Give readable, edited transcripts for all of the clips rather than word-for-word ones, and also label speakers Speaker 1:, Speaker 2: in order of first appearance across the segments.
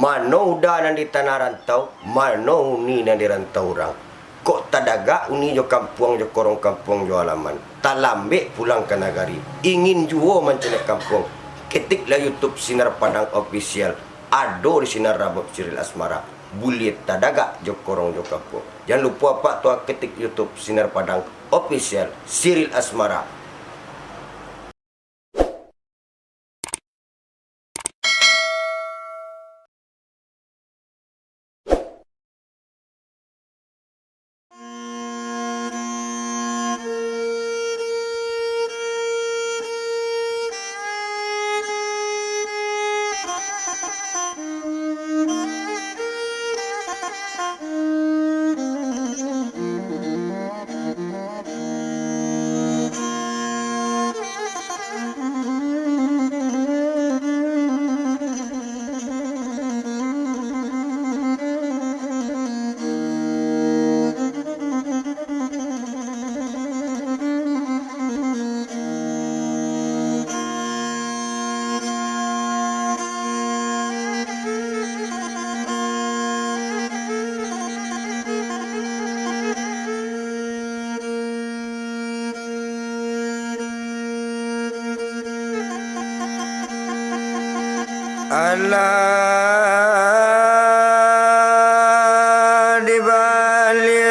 Speaker 1: Mano udah nanti tanah rantau, mano uni nanti rantau orang. Kok tadaga uni jo kampung jo korong kampung jo alaman. Talambe pulang ke nagari. Ingin juo mencari kampung. Ketiklah YouTube Sinar Padang Official. Ado di Sinar Rabab Siril Asmara. Buliet tadaga jo korong jo kampung. Jangan lupa pak tua ketik YouTube Sinar Padang Official Siril Asmara. Allah di balik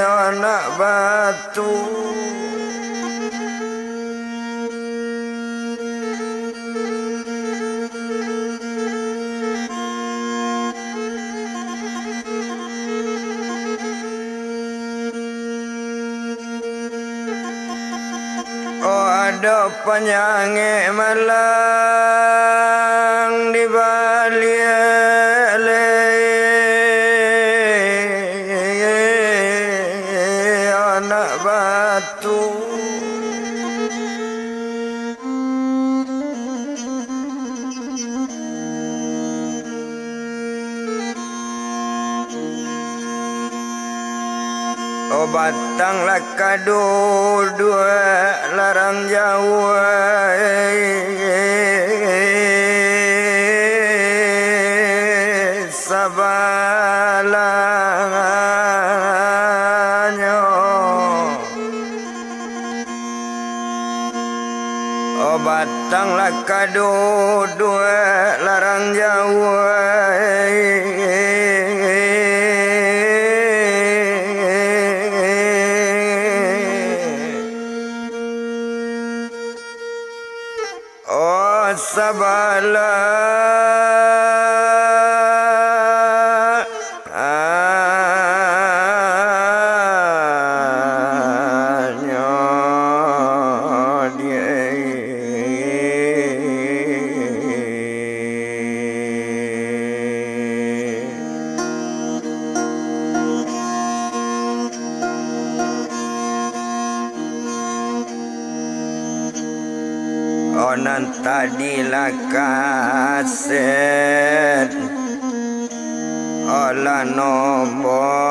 Speaker 1: anak batu. Ada penyanyi malang di balik anak batu. Oh batang lakado dua larang jauh sabalanganyo. Oh batang lakado dua larang jauh sabala onan tadi lakaset olah nomor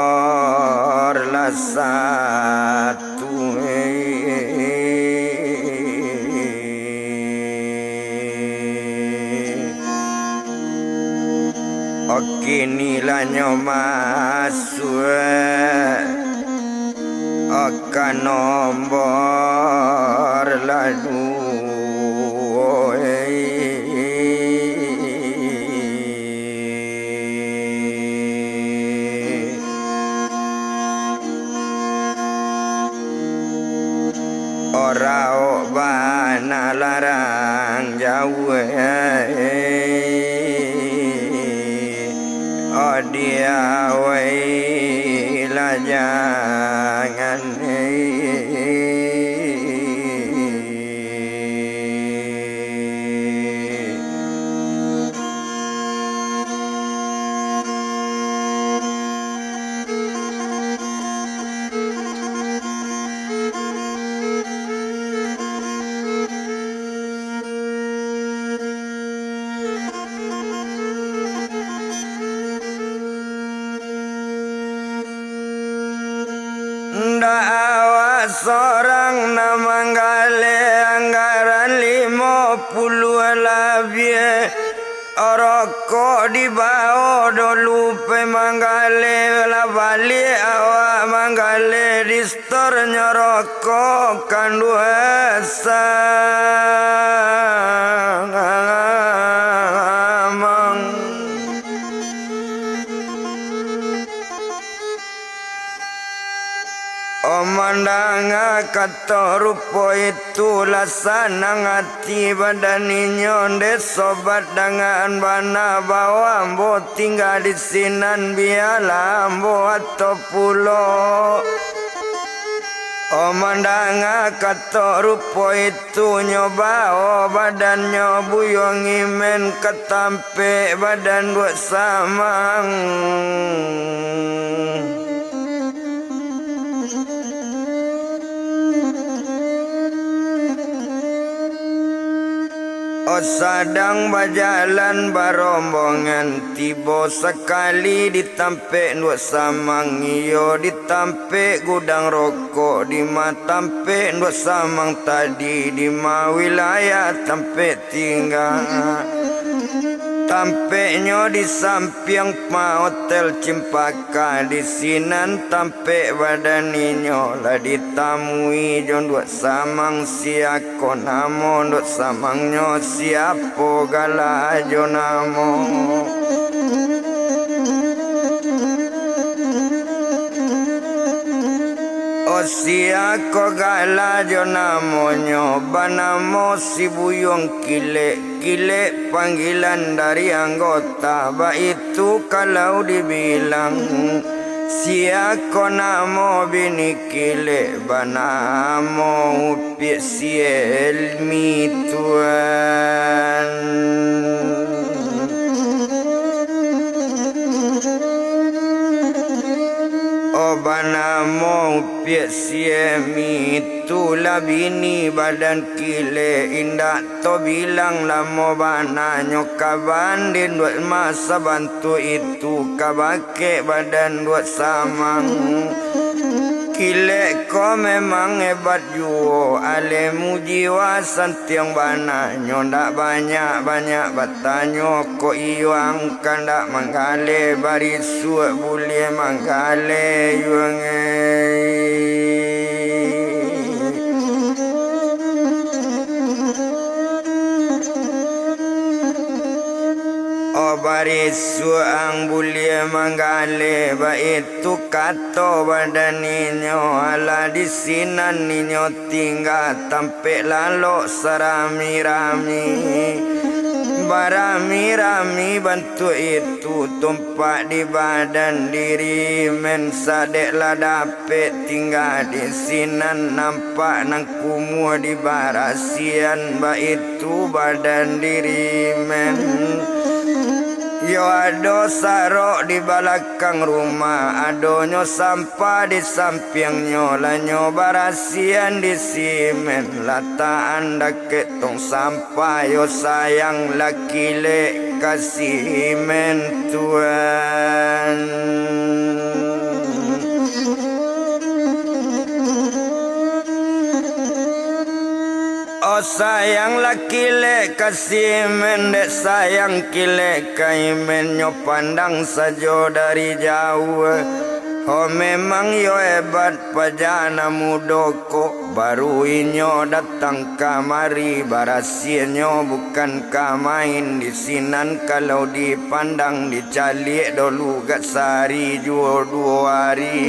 Speaker 1: lah satu. Oke nilainya masuk akan nomor lalu. Orang bana larang jauh, oh dia wailah jangan. Dawa seorang nama gale
Speaker 2: rokok di bawah dulu pe manggale la balik awak manggale di store nyorokok kandu amang Omandanga kata rupo itu lasana ngati badani nyonde sobat dengan bana bawa ambo tinggal di sinan biala ambo atau pulau Omandanga kata rupo itu nyoba badannya buyong imen ketampe badan dua samang sedang berjalan barombongan tiba sekali ditampe dua samang iyo ditampe gudang rokok di matampe dua samang tadi di ma wilayah tampe tinggal tampeknya di samping ma hotel Cempaka di sinan tampe badaninyo lah ditamui jon dua samang siako namo dua samangnya siapo gala jonamo siako gala jonamonyo banamo si buyong kile panggilan dari anggota ba itu kalau dibilang siako namo bini kile banamo upi siel mi tuan Banamo piesiemi itulah bini badan kile indak to bilang lamo bananyo kaban din dua masa bantu itu kabake badan dua samang kile ko memang hebat juo alemu jiwa santiang bananyo ndak banyak batanyo ko iwang kandak manggale barisu boleh manggale yuange barisu ang boleh manggale ba itu kato badaninyo ala di sinan ninyo tinggal tampe lalo serami-rami barami-rami bantu itu tumpak di badan diri men sadeklah dapet tinggal di sinan nampak nang kumua di barasian ba itu badan diri men yo ado sarok di belakang rumah adonyo sampah di sampingnya lanyo barasian di simen lata anda ketong sampah yo sayang laki le kasih men tuan sayang laki le kasih mendek sayang kile kaimen nyo pandang sajo dari jauh oh memang yo hebat pajana mudoko baru inyo datang kamari barasienyo bukan kamain di sinan kalau dipandang dicalik dulu gak sari jual 2 hari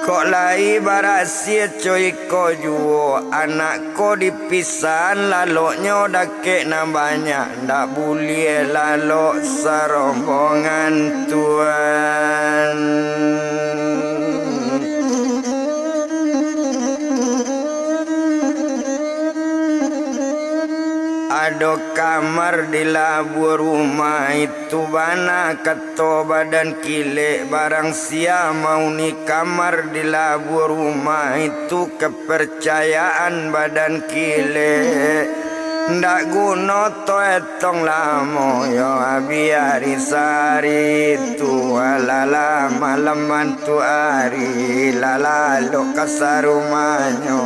Speaker 2: kok lai barasia coy ko juo anak ko dipisan laloknya dake nambahnya ndak boleh lalok serombongan tuan ado kamar di labu rumah itu bana keto badan kile barang sia mau ni kamar di labu rumah itu kepercayaan badan kile ndak guna to etong lamo yo biari sari tu alala malam mantu ari lala lo kasarumanyo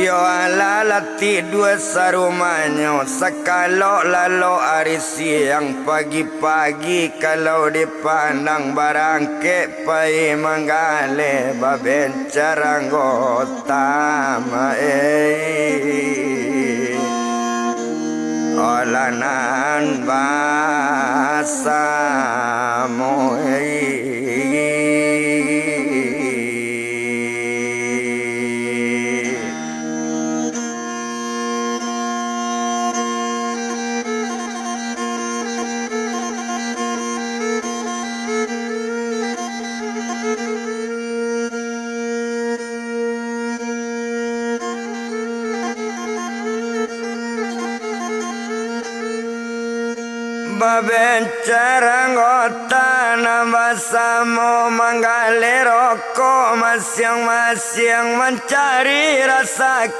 Speaker 2: yo Lalati dua sarumanyo Sekalo lalo hari siang pagi-pagi kalau dipandang barangke pai manggale baben caranggota olanan basa baben caranggota nambasamo manggale rokok masing-masing mencari rasa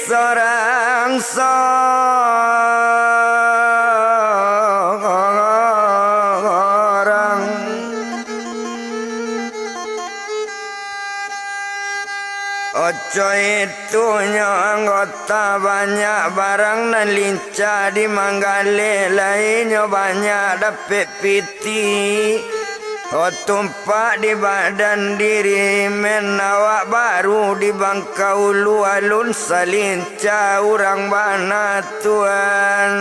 Speaker 2: seorang seorang. Ojo itunya anggota banyak barang dan lincah di manggale lainnya banyak dapet piti. Oh tumpak di badan diri menawak baru di bangkau lu alun salincah orang bana tuan.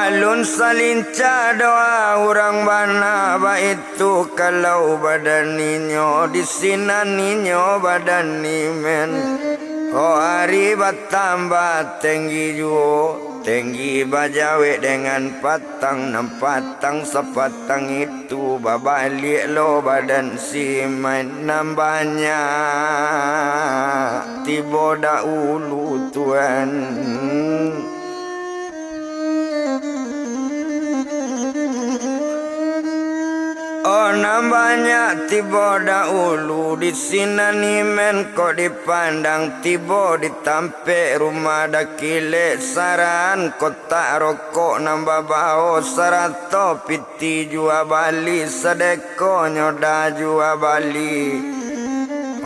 Speaker 2: Alun salincah doa orang bana itu kalau badan ninyo di sinan ninyo badan nimen. Oh hari bertambah tinggi juo tinggi bajawe dengan patang 6 patang sepatang itu babalik lo badan si main nambahnya tiba dahulu tuan. Oh nambahnya tiba dahulu di sini men kok dipandang tiba ditampe rumah dakile saran kotak rokok nambah bau sarato piti jua bali sedeko nyoda jua bali.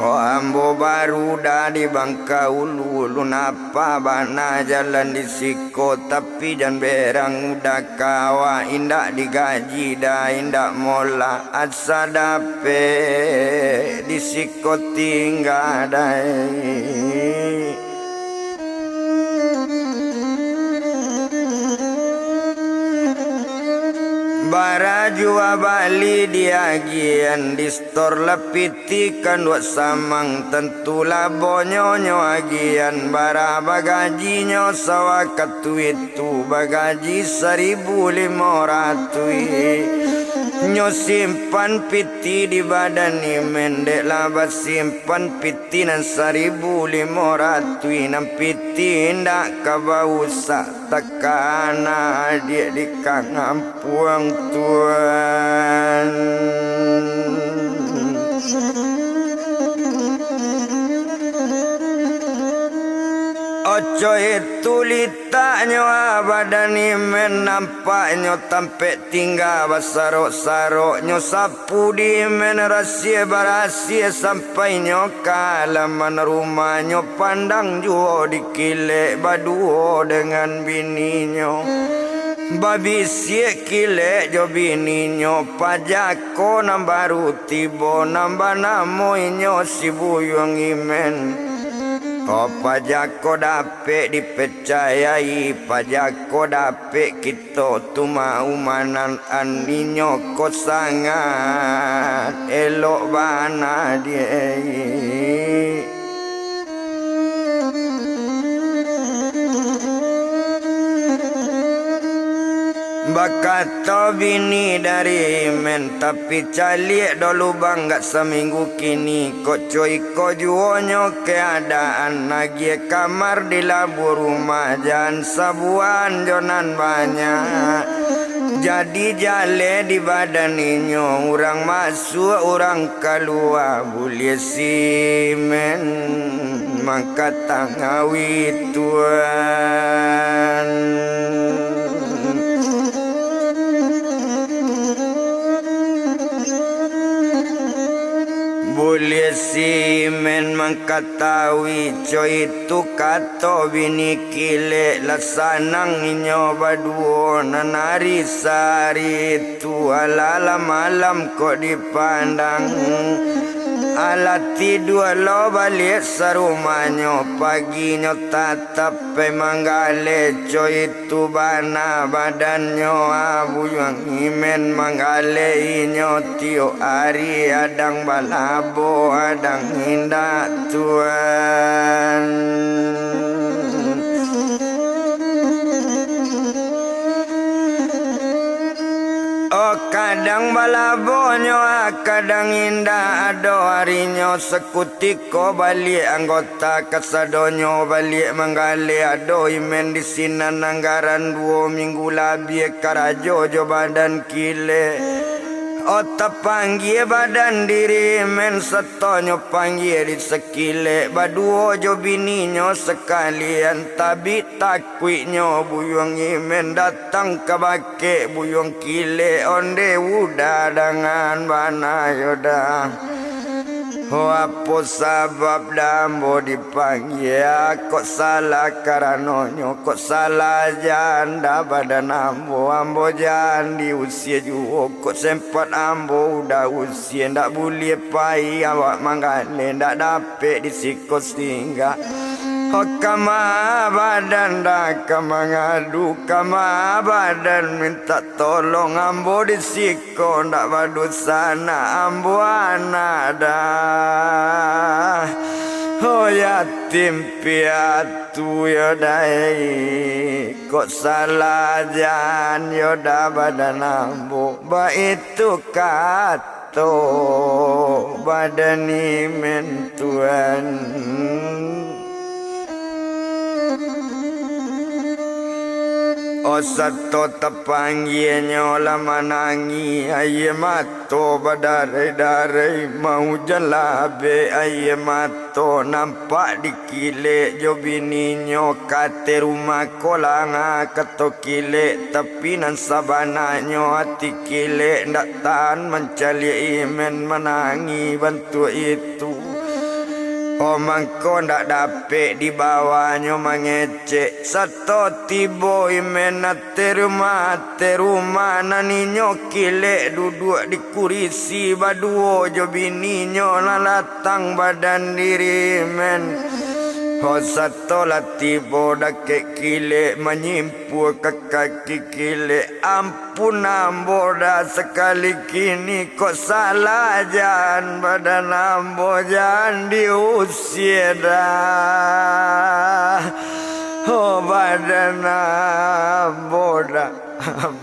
Speaker 2: Oh ambo baru dah di Bangkau Ulu napa bana jalan di siko tapi dan berang udah kawa indak digaji dah indak mola asa dape di siko tinggal dai. Bara jua bali diagian di store lepitikan dua samang tentu labonyo agian bara bagajinya sawa katu itu bagaji 1.500 nyo simpan piti di badan ni mendek laba simpan piti nan 1.500 nan piti ndak kabausa takana dia di kangampuang tuan. Ojo itu litaknya badani menampaknya tampe tinggal basarok-saroknya sapu di men rahasia barasia sampai kalaman rumahnya pandang juo dikilek baduo dengan bininya. Babi siek kilek jo bininyo pajako nambaru tibo nambah namoinyo si buyong imen. Oh pajako dapet dipercayai pajako dapet kita tu maumanan aninyo ko sangat elok bana dia. Bakata bini dari men tapi calik dulu bangga seminggu kini kok coy ko juonyo keadaan lagi kamar di labu rumah jan sabuan jonan banyak Jadi jale di badan inyo, orang masuk orang keluar, boleh simen maka tangawi Tuhan. Boleh simen mengkatawi coy itu kato bini kile lasanang inyo baduo nanari sari tu alala malam kok dipandang alati dua lo balik sarumanyo paginyo tatap manggale coy itu bana badanyo abu yang imen manggale inyo tio ari adang balabo adang indah Tuhan. Oh kadang balabonyo kadang indah ado harinyo sekutiko balik anggota kasadonyo balik menggali ado imen di sinan anggaran 2 minggu labie karajo jo badan kile. Otak panggil badan diri men setonyo panggil di sekile baduo jo bininyo sekalian tabi takwinyo buyong imen datang ke bake buyong kile onde udah dengan bana yoda. Apa sebab dambo dipanggil kok salah karanonyo kok salah janda badan ambo jangan di usia juga kok sempat ambo udah usia ndak boleh pai awak manggane ndak dapet di sikos tinggal. Kama badan dah mengadu kama badan minta tolong ambo di siko ndak badu sana ambo anak dah. Oh yatim piatu yodai kok salah jan yoda badan ambo ba itu kato badan imen Tuhan. O sato tapanggilnya lama nangi aye mato badarai-darai mau jalabe aye mato nampak dikile jo bininyo kate rumah kolanga kato kile tapi nan sabananyo hati kile ndak tahan mencali imen menangi bantu itu. Oh mangko ndak dapet di bawahnya mengecek satu tibo imena teruma naninyo kile duduk di kurisi baduo jo bininyo lalatang badan diri men. Oh satu tibo dake kile menyimpu ke kaki kile ampun ambo dah sekali kini kok salah jan badan ambo jan diusir dah. Oh badan ambo dah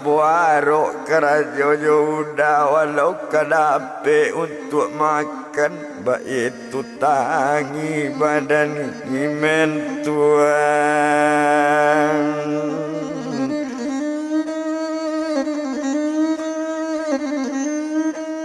Speaker 2: buaro kerajo udah walau kadape untuk makan baik itu tangi badan imen Tuhan.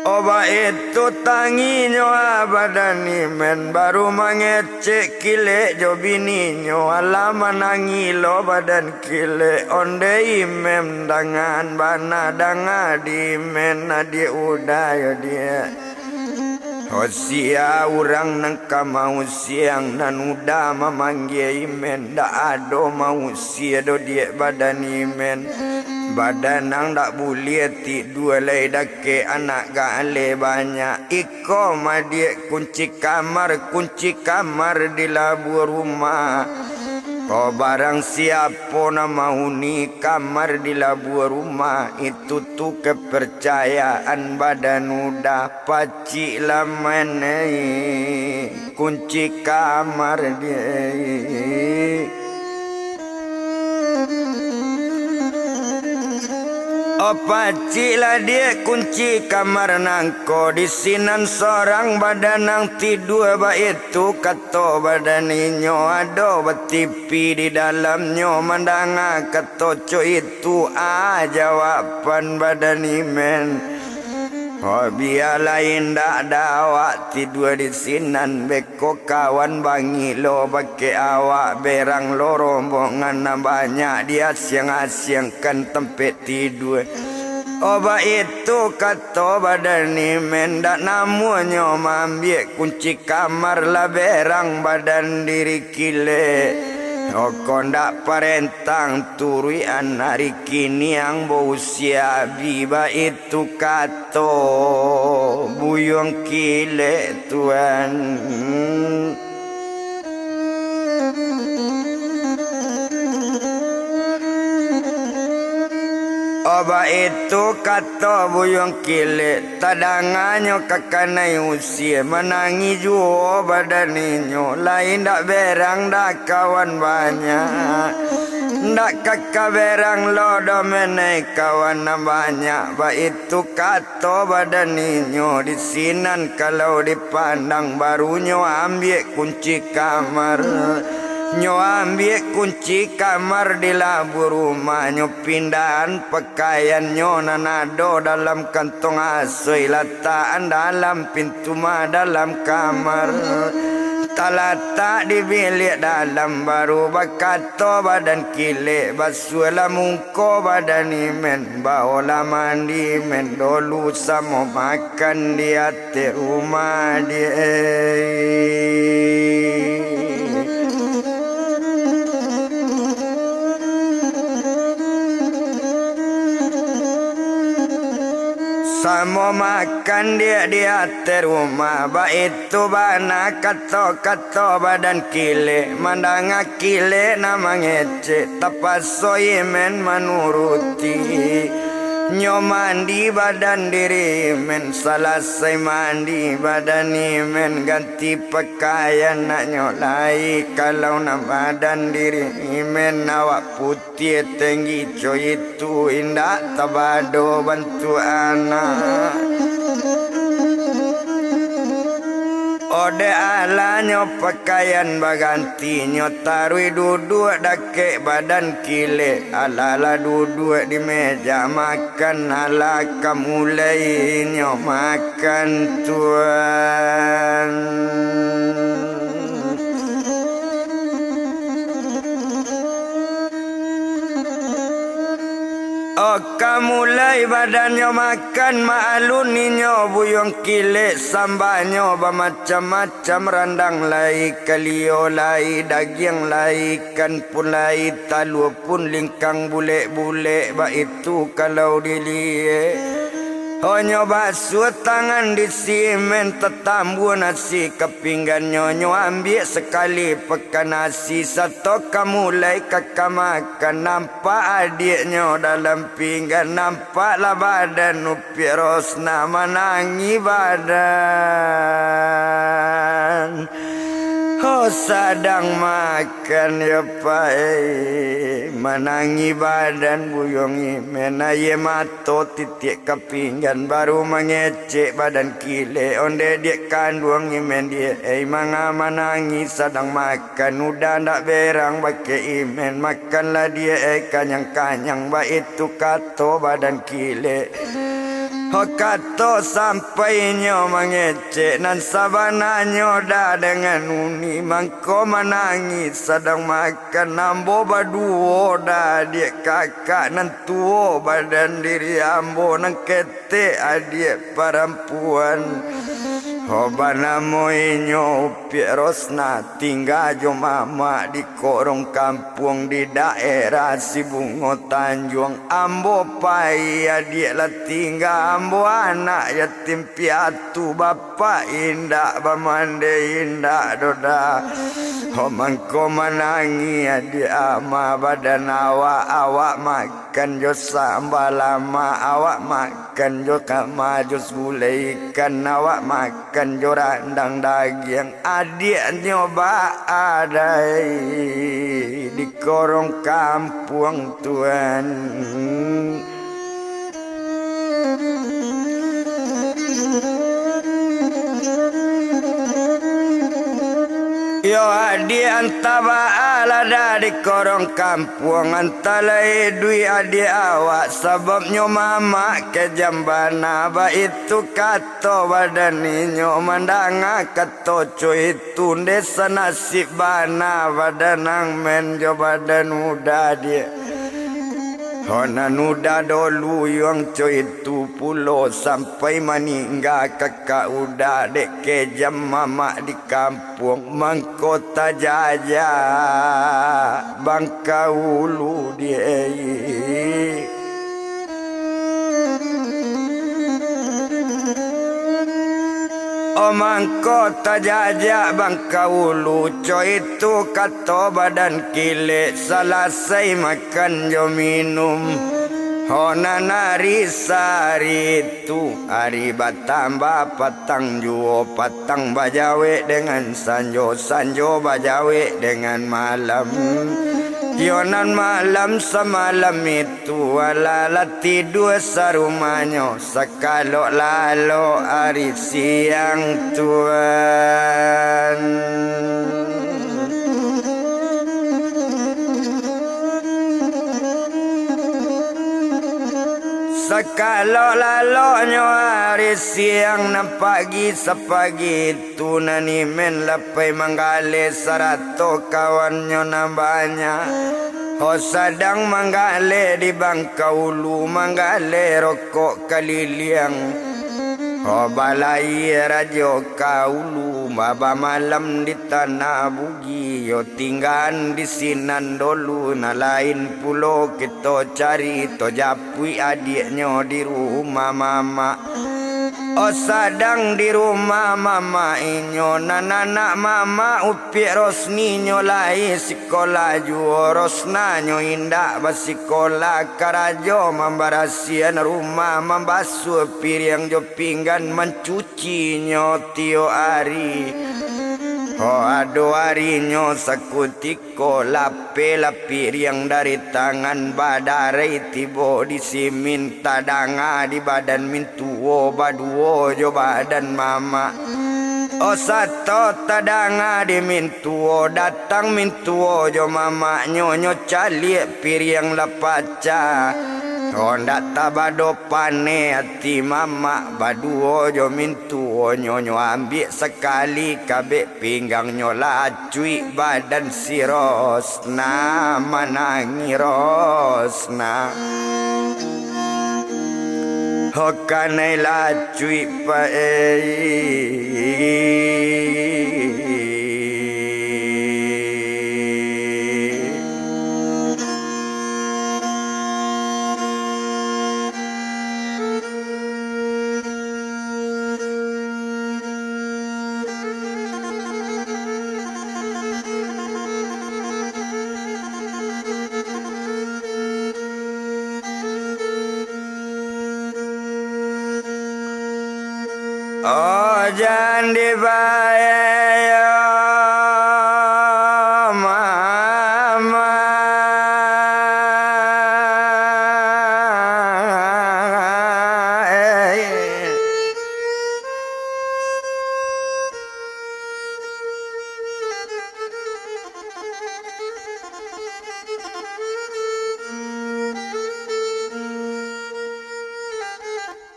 Speaker 2: Oba itu tanginyo badan imen baru mengecek kile jo bininyo alaman angilo badan kile onde imem dengan bana danga di men dia udah dia. Hosia orang nangka mau siang nan udah memanggil imen dak ado mau sia do dia badan imen. Badan nang dak boleh tidur lay dake anak gale banyak iko madie kunci kamar di labu rumah. Kau barang siapa nama huni kamar di labu rumah itu tu kepercayaan badan udah pacik laman kunci kamar dia. Pacilah dia kunci kamar nangko di sinan seorang badan nang tidur ba itu kato badan inyo ado betipi di dalamnya mandanga kato co itu jawaban badan imen. Biar lain dak ada awak tidur di sinan beko kawan bangi lo pakai awak berang lo rombongan banyak dia siang-siangkan tempat tidur. Oba itu kata badan ni mendak namunya ambil kunci kamar lah berang badan diri kile. Kondak parentang turui anak kini yang berusia biba itu kato buyung kile tuan. Oba itu kata buyung kile tadangannya kakanai usia menangi juo badaninyo lain dak berang dak kawan banyak dak kakak berang lo domenai kawan banyak ba itu kata badaninyo di sinan kalau dipandang barunya ambil kunci kamar. Nyo ambil kunci kamar di labu rumah. Nyo pindahan pakaian nyo nanado dalam kantong asoi. Letaan dalam pintu mah dalam kamar. Talata di bilik dalam baru bakato badan kile. Basuhlah mungko badan imen. Bawalah mandi men dulu sama makan di hati rumah dia. Sama makan dia di hati rumah. Ba itu bana kato badan kile. Mandanga kile nama ngece. Tapasoi men menuruti. Nyo mandi badan diri men. Selesai mandi badan men. Ganti pakaian nak nyolai. Kalau na badan diri men. Awak putih tinggi coy itu indah tabado bantu anak. Ode alanyo pakaian baganti nyo tarui duduk dake badan kile. Alala duduk di meja makan ala kamulai nyo makan tuan. Kamulai badannya makan maalun ninyo buyong kile sambanyo macam-macam randang lai kalio lai daging lai ikan pun lai talu pun lingkang bule-bule ba itu kalau dilie. Honyo basuh tangan di simen tetambu nasi kepinggan nyonyo ambil sekali pekan nasi satu kamulai kakak makan nampak adiknya dalam pinggan nampaklah badan upi rosna menangi badan. Oh sadang makan ya pai menangi badan buyongi menaye mato titik kepinggan baru mengecek badan kile onde dia kandung imen dia manga menangi sadang makan udah ndak berang pakai imen makanlah dia kanyang-kanyang ba itu kato badan kile. Kato sampai nyo mengecek nan sabananyo dah dengan uni mangko menangis sedang makan ambo baduo dah dia kakak nan tuo badan diri ambo nan kete adik perempuan. Hobana moinyo pierosna tinggal jo mama di korong kampung di daerah Sibungo Tanjung. Ambo pai adik lah tinggal ambo anak yatim piatu bapa indak bamande indak doda. Mangko menangi adik ama badan awak makan jo sambal lama awak makan jo kama jo gulai ikan awak makan jo randang daging adik nyoba adai di korong kampung tuan. Yo adi antaba alada di korong kampung antalai dui adi awak sebabnya mama ke jambana ba itu kato badaninyo mandanga kato cuy itu desa nasib bana badanang men jo badan muda dia Hona nuda dolu yang cuy itu pulo sampai meninggal kakak udah dek ke jam mama di kampung mangkota jaja bangka ulu dia Omang kota jajak bangka ulu coy itu kato badan kile selesai makan jo minum Hona nari sari itu hari batambah patang juo patang bajawe dengan sanjo sanjo bajawe dengan malam Yonan malam semalam itu Alala tidur sarumanya Sekalo lalo hari siang Tuhan Sekalo lalonyo hari siang na pagi sepagi itu nani men lapai manggale sarato kawannya nambahnya Oh sadang manggale di bangka ulu manggale rokok kaliliang Oh balai rajo kaulu maba malam di tanah bugi yo tinggal di sinan dulu na lain pulau kita cari to japui adiknya di rumah mama Oh sadang di rumah mama inyo nananak mama upi rosni nyo lai sekolah juo rosna nyo indak basikola karajo membarasian rumah membasuh piring jo pinggan mencuci nyo tio ari Oh ado harinya sakutiko lape piring dari tangan badare tibo di simin tadanga di badan mintuo baduo jo badan mama Oh sato tadanga di mintuo datang mintuo jo mama nyonyo cali piring lapaca Oh ndak tabado pane hati mama baduo jo mintuo nyonyo ambil sekali kabe pinggang nyola cuy badan si Rosna manangi Rosna Hokanai la cuy pa Oh jangan dibayar mama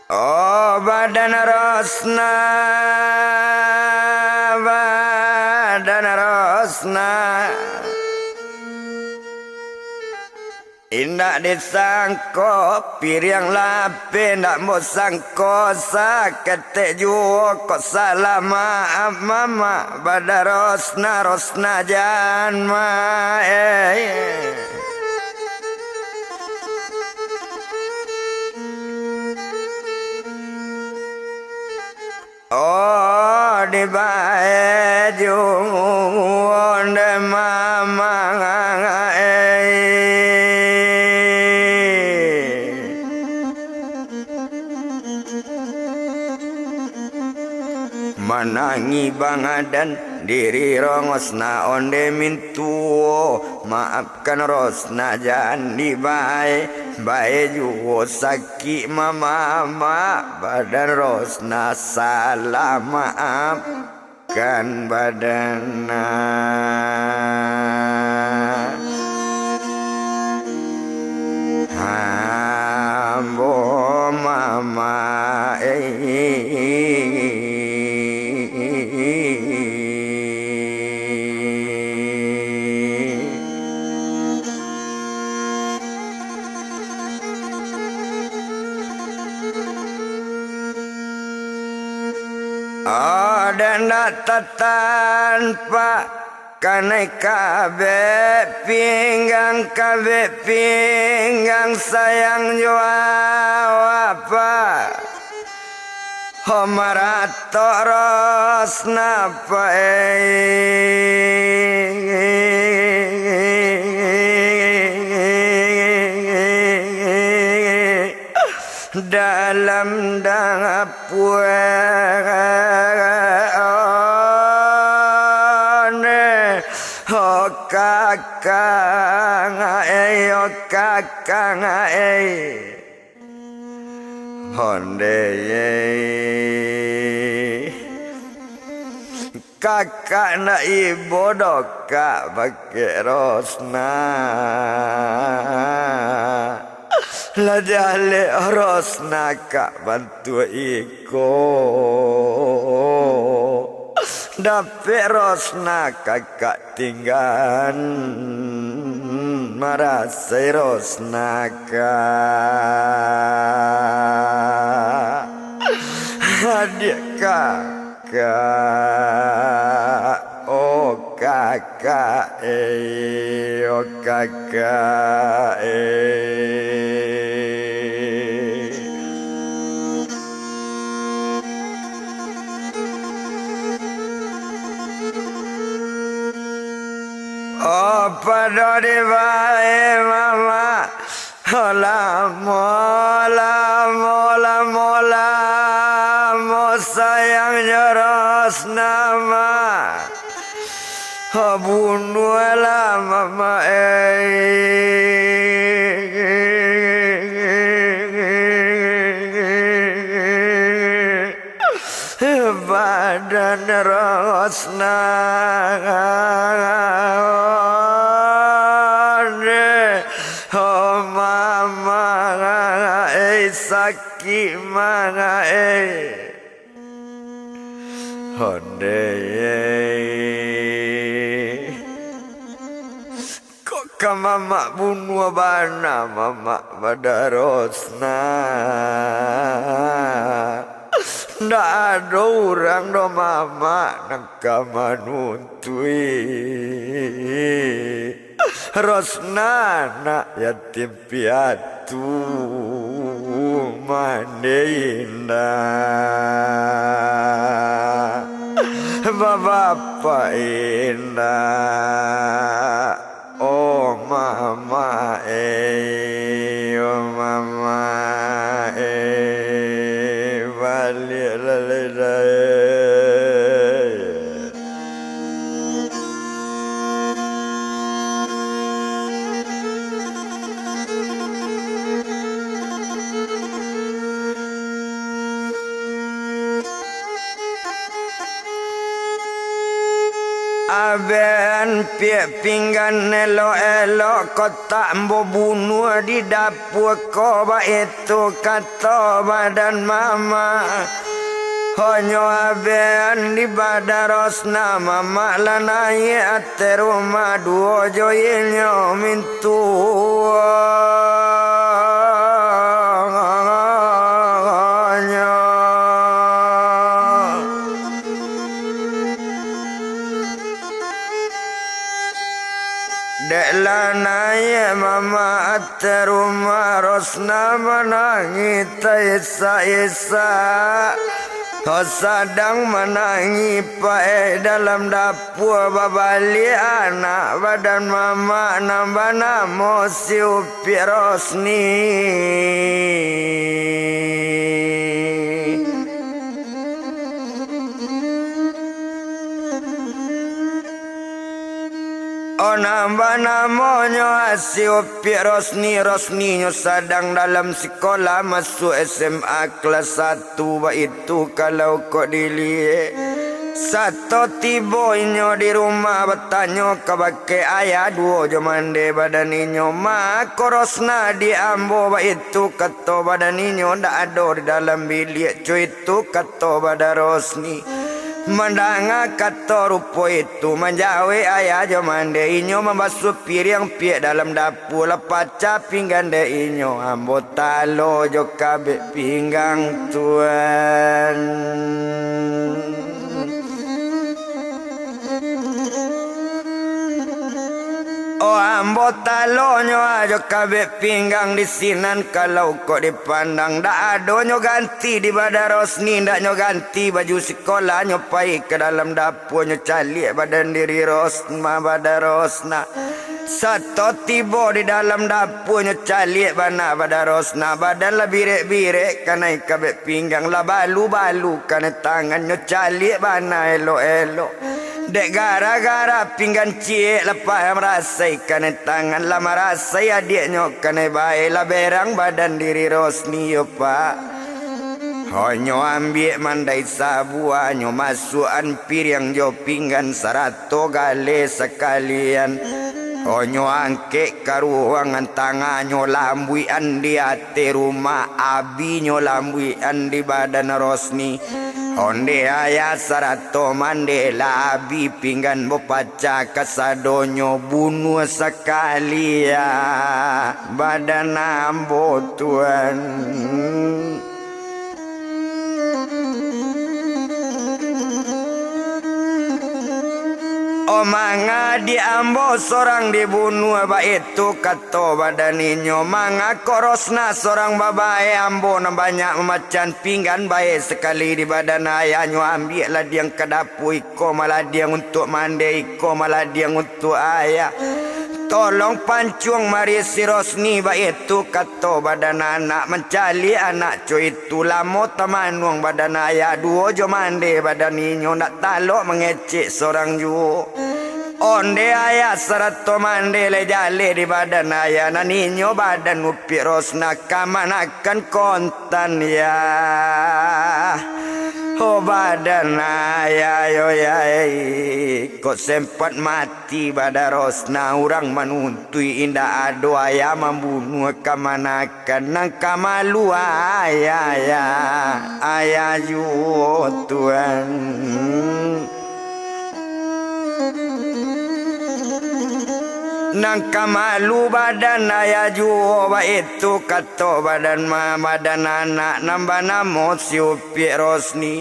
Speaker 2: Oh badan Rosna badan Rosna Indak disangko piring lape ndak mau sangko sakete juo kok salah maaf mama badan Rosna Rosna janma Oh di baju onde mama manangi bangadan diri rongosna onde mintuo maafkan Rosna jangan dibae bae juo saki mama badan Rosna salah maaf rasakan badana ambo mama dan tanpa kanai kabe pinggang sayang jua apa homara toros napa dalam dapur kakang honde kakak na ibu doka pakai rosna lajale rosna kak bantu iko dapet rosna kakak tinggal marasai rosna kak adik kakak oh kakak oh kakak pada dewae mama hola mola mo sayang joros nama bunuhlah mama badan rosna sakit mana honde kok ka mama bunuh bana mama pada rosna ndak ada orang do mama nak manuntui rosna nak yatim piatu indah bapak indah oh mama balik lalai aben pie pinggan elo kotak mbo bunuh di dapur koba itu kata badan mama hanya aben di badarosna mama lanai ate rumah dua joyenya mintua Lanaya mama ate rumah rosna menangi isa sedang menangi pae dalam dapur babali anak badan mama nambah namo si upi rosni nambah namanya Asiopi Rosni sedang dalam sekolah masuk SMA kelas 1 itu kalau kok dilihat Satu tibo inyo di rumah bertanyo kabake ayah duo jo mande badan inyo makorosna di ambo ba itu kato badan inyo ndak ado di dalam bilik cuy itu kato badarosni mandanga kato rupo itu menjawe ayah jo mande inyo membasuh piring piak dalam dapur lepaca pinggan de inyo ambo talo jo kabe pinggang tuan. Oh ambo talonyo ajo kabe pinggang di sinan kalau kok dipandang dak adonyo ganti di badarosni ndak nyo ganti baju sekolah nyo pai ke dalam dapur nyo calik badan diri Rosma badarosna satu tibo di dalam dapur nyo calik bana badarosna badan lah birek-birek kanai kabe pinggang lah balu-balu kanai tangan nyo calik bana elo-elo. Dek gara-gara pinggan cie lepas merasai kane tangan lah merasai adiknya kane baik lah berang badan diri Rosni yo pak. Honyo ambil mandai sabu hanyo masukan piring jo pinggan 100 gale sekalian. Honyo angke ke ruangan tanganyo lambuian di hati rumah abinyo lambuian di badan Rosni. Onde ayah 100 mande labi pinggan bopaca kasadonyo bunuh sekali ya badan ambo tuan. Manga di ambo sorang dibunuh ba itu kato badan inyo manga korosna sorang babae ambo na banyak memacan pinggan bae sekali di badan ayahnya ambil lah dia ke dapur iko malah dia untuk mandi iko malah dia untuk ayah. Tolong pancung mari si Rosni ba itu kato badan anak mencari anak cuy itu lamo tamanuang badan ayah duo jo mande badan inyo nak talok mengecek sorang juo. Onde ayah 100 mande le jale di badan ayah naninyo badan upi Rosna kamanakan kontan ya. Oh badan ayah yo yai kok sempat mati pada Rosna orang manuntui indah ado ayah membunuh kamanakan nang kamalu ayah ya ayah ju Tuhan. Nang kamalu badan ayah juo ba itu kato badan ma badan anak nambah namo si upi Rosni.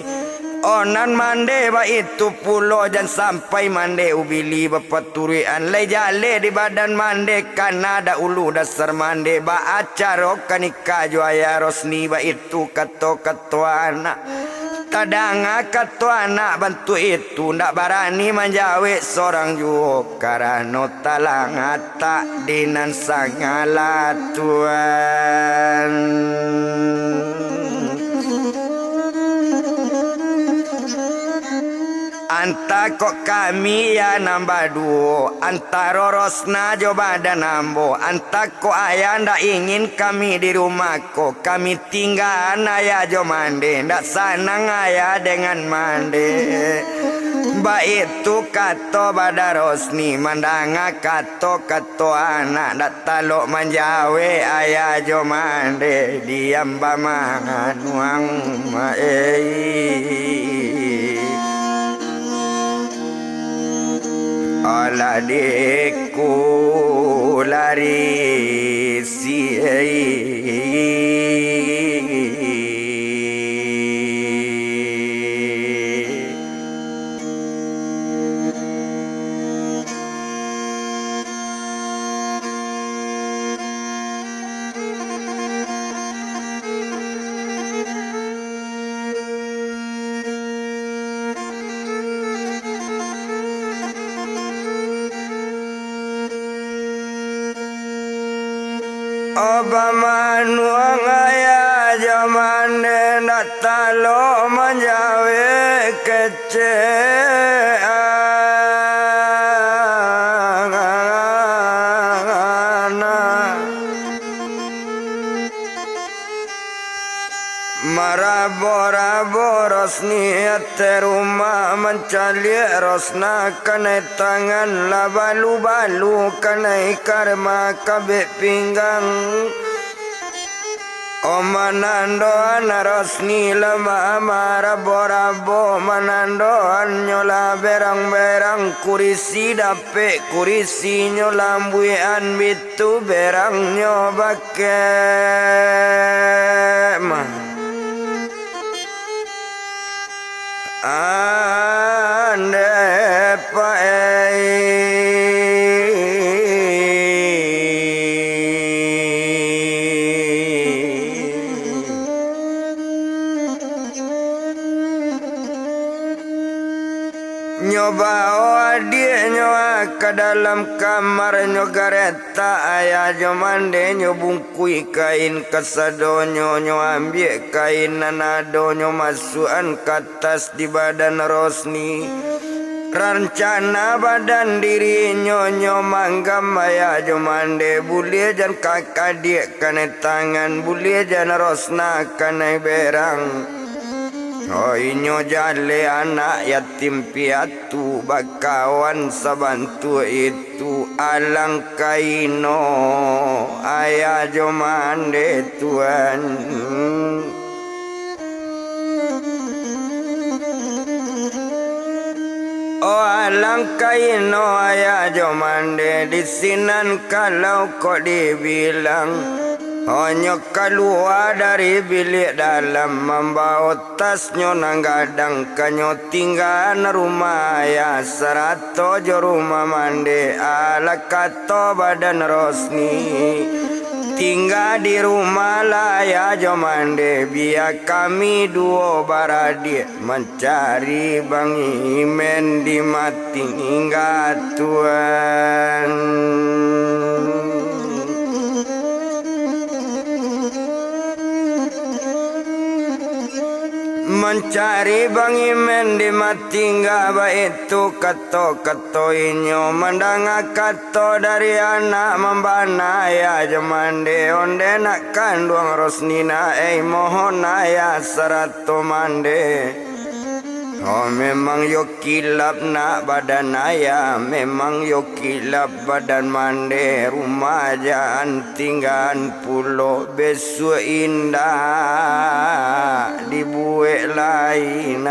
Speaker 2: Onan mande ba itu pulo dan sampai mande ubili bapaturian le jale di badan mande kana ada ulu dasar mande ba acaro kanika jo ayah Rosni ba itu kato anak. Kadang kato anak bantu itu ndak barani menjawe sorang juo karano talang tak dinan sangala Tuhan. Anta kok kami ya nambah duo antara Rosna jo badan ambo anta kok ayah ndak ingin kami di rumah kok kami tinggal ayah jo mande ndak sanang ayah dengan mande. Ba itu kato pada Rosni mandanga kato anak ndak talok menjawe ayah jo mande diam bamangan uang Ala deku lari si Oba manuang ayah zaman nak talo menjawe kece Marabo-rabo Rosni ate rumah mencali Rosna kanai tangan la balu-balu kanai karma kabeh pinggang O manando ana Rosni lama marabo-rabo manando nyola berang-berang kurisi dape kurisi nyola buian bitu berang nyobake ande nyoba adik nyoa ke dalam kamar nyogareta ayah jomande nyobungkui kain kesadonyo nyo ambil kain nanado nyo masukan ke atas di badan Rosni rencana badan diri nyo manggam ayah jomande boleh jan kakak dik kane tangan boleh jan Rosna kane berang Oh inyo jale anak yatim piatu bakawan sabantu itu alang kaino ayah jomande tuan Oh alang kaino ayah jomande disinan kalau kok dibilang Hanya keluar dari bilik dalam membawa tasnya nanggadang kanyo tinggal rumah ya serato jo rumah mande ala kato badan Rosni tinggal di rumah lah ya jo mande biar kami dua baradik mencari Bang Imen di mati hingga Tuhan mencari Bang Imen di matingga itu kato inyo mandanga kato dari anak membana ya jemande onde nak kandung Rosnina mohon ayah serato mande Oh memang yo kilap nak badan ayah memang yo kilap badan mande rumah jangan tinggal pulau besok indah dibuat lain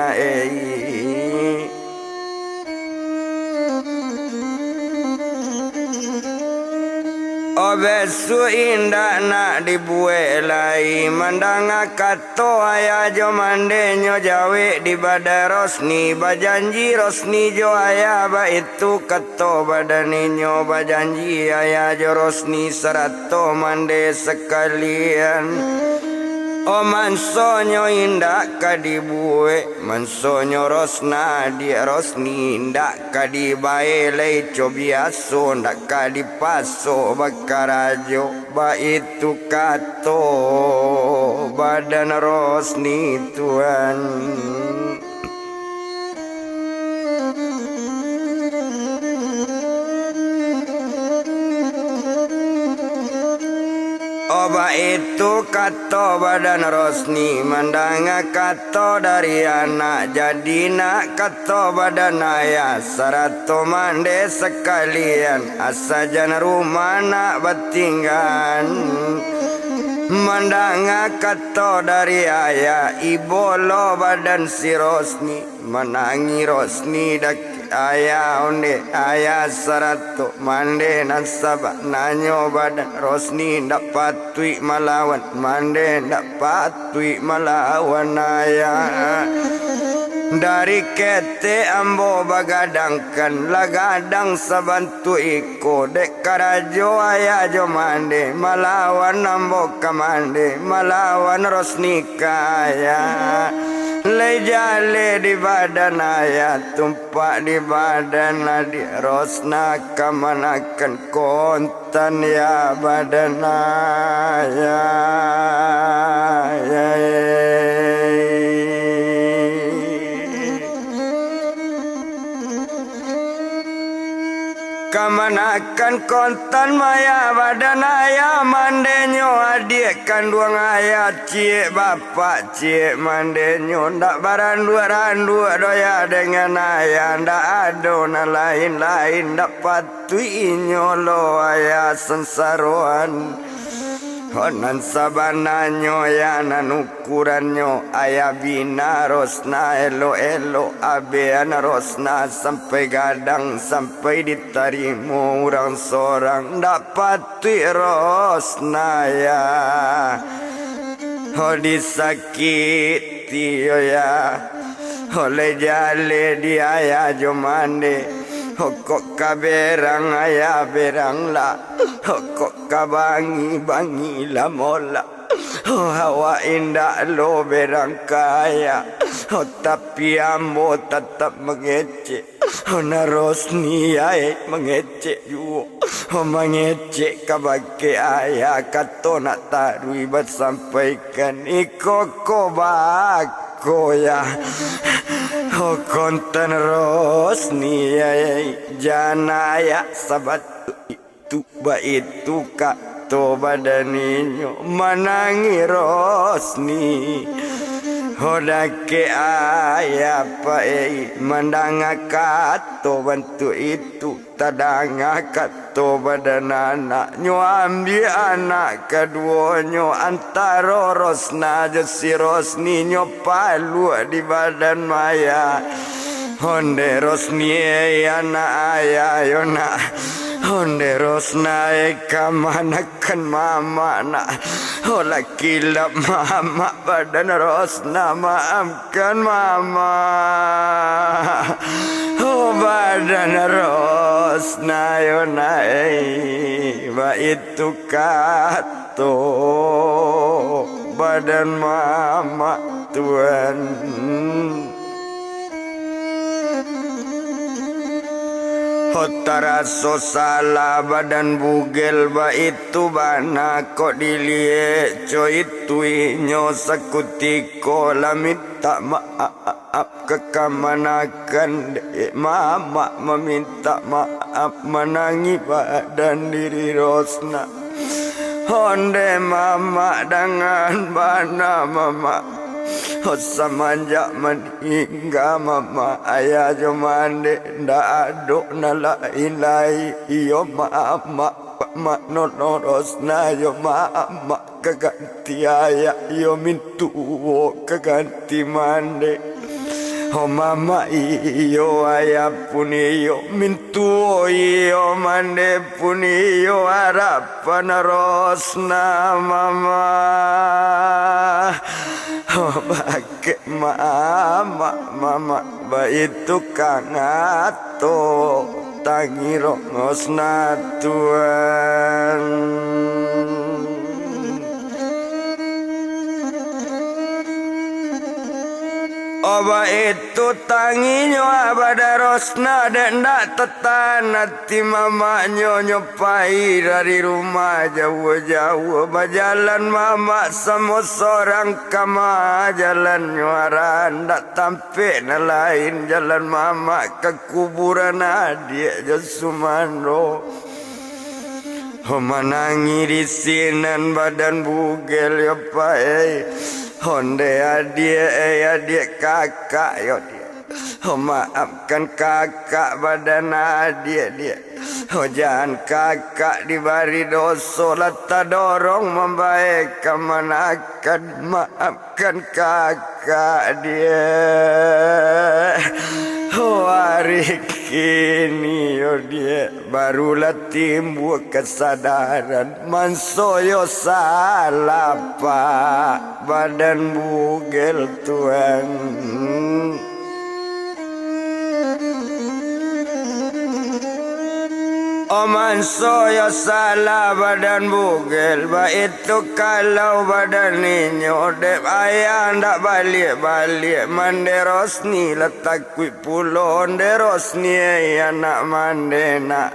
Speaker 2: Oh besok indah nak dibuat lai mandang kato ayah jo mande nyo jawe di badan Rosni bajanji Rosni jo ayah ba itu kato badan nyo bajanji ayah jo Rosni serato mande sekalian Oh mansonyo indak ka dibuat mansonyo Rosna dia Rosni indak ka dibae lei co biaso ndak ka dipaso bakarajo ba itu kato badan Rosni tuan Oba itu kato badan Rosni mandanga kato dari anak jadi nak kato badan ayah serato mande sekalian asajan rumah nak bertinggan mandanga kato dari ayah ibolo badan si Rosni menangi Rosni dak ayah onde ayah serato mande nasaba nanyo badan Rosni ndak patui malawan mande ndak patui malawan ayah dari kete ambo bagadangkan lagadang sabantu iko dek karajo ayah jo mande malawan ambo kamande malawan Rosni kaya Lejale di badan ayah tumpak di badan adik Rosna kamanakan kontan ya badan ayah Kamana makan kontan maya badan ayah mandenyo adik kandung ayah cie bapak cie mandenyo ndak barandu doya dengan ayah ndak ado na lain-lain ndak patuinyo lo ayah sensaroan Honan sabananyo ya nan ukurannya ayah bina rosna elo abean rosna sampai gadang sampai diterima orang seorang dapati rosna ya disakiti ya oleh jale dia ya jomande kok kaberang ayah berang la kok kabangi la mola hawa indah lo berang kaya tapi ambo tetap mengecek narosni ay mengecek juga mengecek kabake ayah kato nak tarui bersampaikan ikoko ya konten rosni jana ya sabat itu itu kato badaninyo manangi rosni hodake ayah pae mandanga kato bantu itu tadanga kato badan anak nyo ambil anak kedua nyo antara rosna jesi rosni nyo palu di badan maya honde rosni anak ayah yona honde rosna kamanakan mama nak laki lap mama badan rosna maafkan mama badan rosna yona ba itu kato badan mama Tuhan Hotara sosala badan bugel ba itu bana kok dilie co itu inyo sakutiko lamita maaf kekamanakan mama meminta maaf menangi badan diri rosna honde mama dengan bana mama Samanja meninggal mama ayah jomande ndak ado na lain iyo mama nono rosna yo mama keganti ayah yo mintu keganti mande mama iyo ayah pun iyo mintu iyo mande pun iyo harapan rosna mama bagi mama itu kangato tangi rongosna Tuhan Oba itu tanginyo abada rosna dan ndak tetan hati mama nyopai dari rumah jauh-jauh berjalan mama sama seorang kama jalan nyuara ndak tampe na lain jalan mama ke kuburan adik Jasumando manangi di sinan badan bugel ya pai honde adik kakak yo dia maafkan kakak badan adik dia jangan kakak diberi dosa lata dorong membaik kemanakan maafkan kakak dia hari kini yo dia barulah timbul kesadaran mansoyo salah pak badan bugel Tuhan Oman soya salah badan bugel ba itu kalau badan ninyo dep ayah ndak balik mande rosni letak kui pulo onde rosni anak mande nak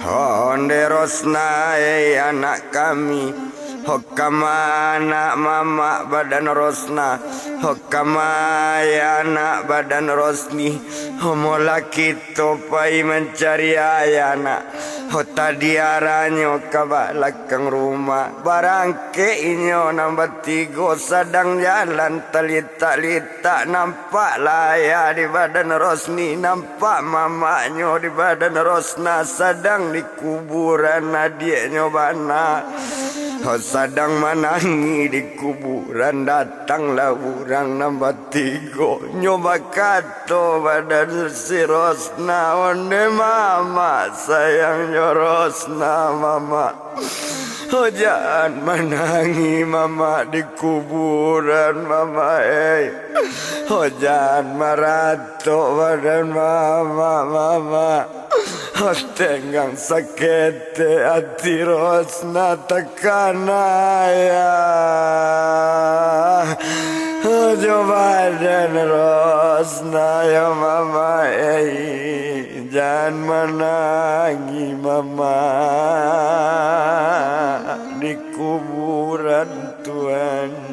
Speaker 2: onde rosna anak kami Hokamana mama badan rosna Hokamayana badan rosni Homola kita pai mencari ayana Hotadiaranyo kabalakang rumah Barangke inyo nambah tigo Sadang jalan talita-lita Nampak laya di badan rosni Nampak mamaknyo di badan rosna Sadang di kuburan adiknyo bana Sadang menangi di kuburan Datanglah orang nambah tigo Nyoba kato badan si Rosna Onde mama sayang Rosna mama jangan menangi mama di kuburan mama jangan marato badan mama tenggang sakit hati Rosna tekanaya badan Rosna ya mama jangan menangi mama di kuburan Tuhan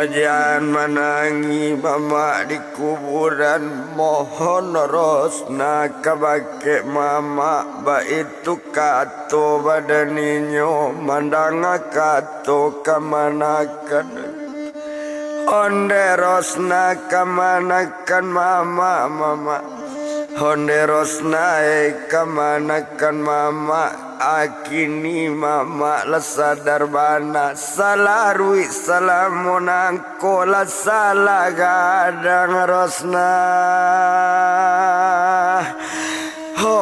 Speaker 2: jangan menangi mama di kuburan Mohon Rosna kabake mama Baitu kato badaninyo Mandanga kato kamanakan Onde Rosna kamanakan mama Onde Rosna kamanakan mama Akini mama la sadar bana Salarui salamunang kola salah gadang Rosna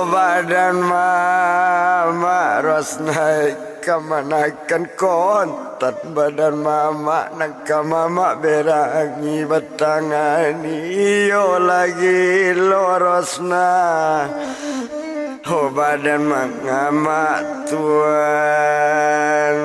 Speaker 2: badan mama Rosna kamanakan kontat badan mama Nangka mama berangi batangani Iyo lagi lo Rosna badan mama Tuhan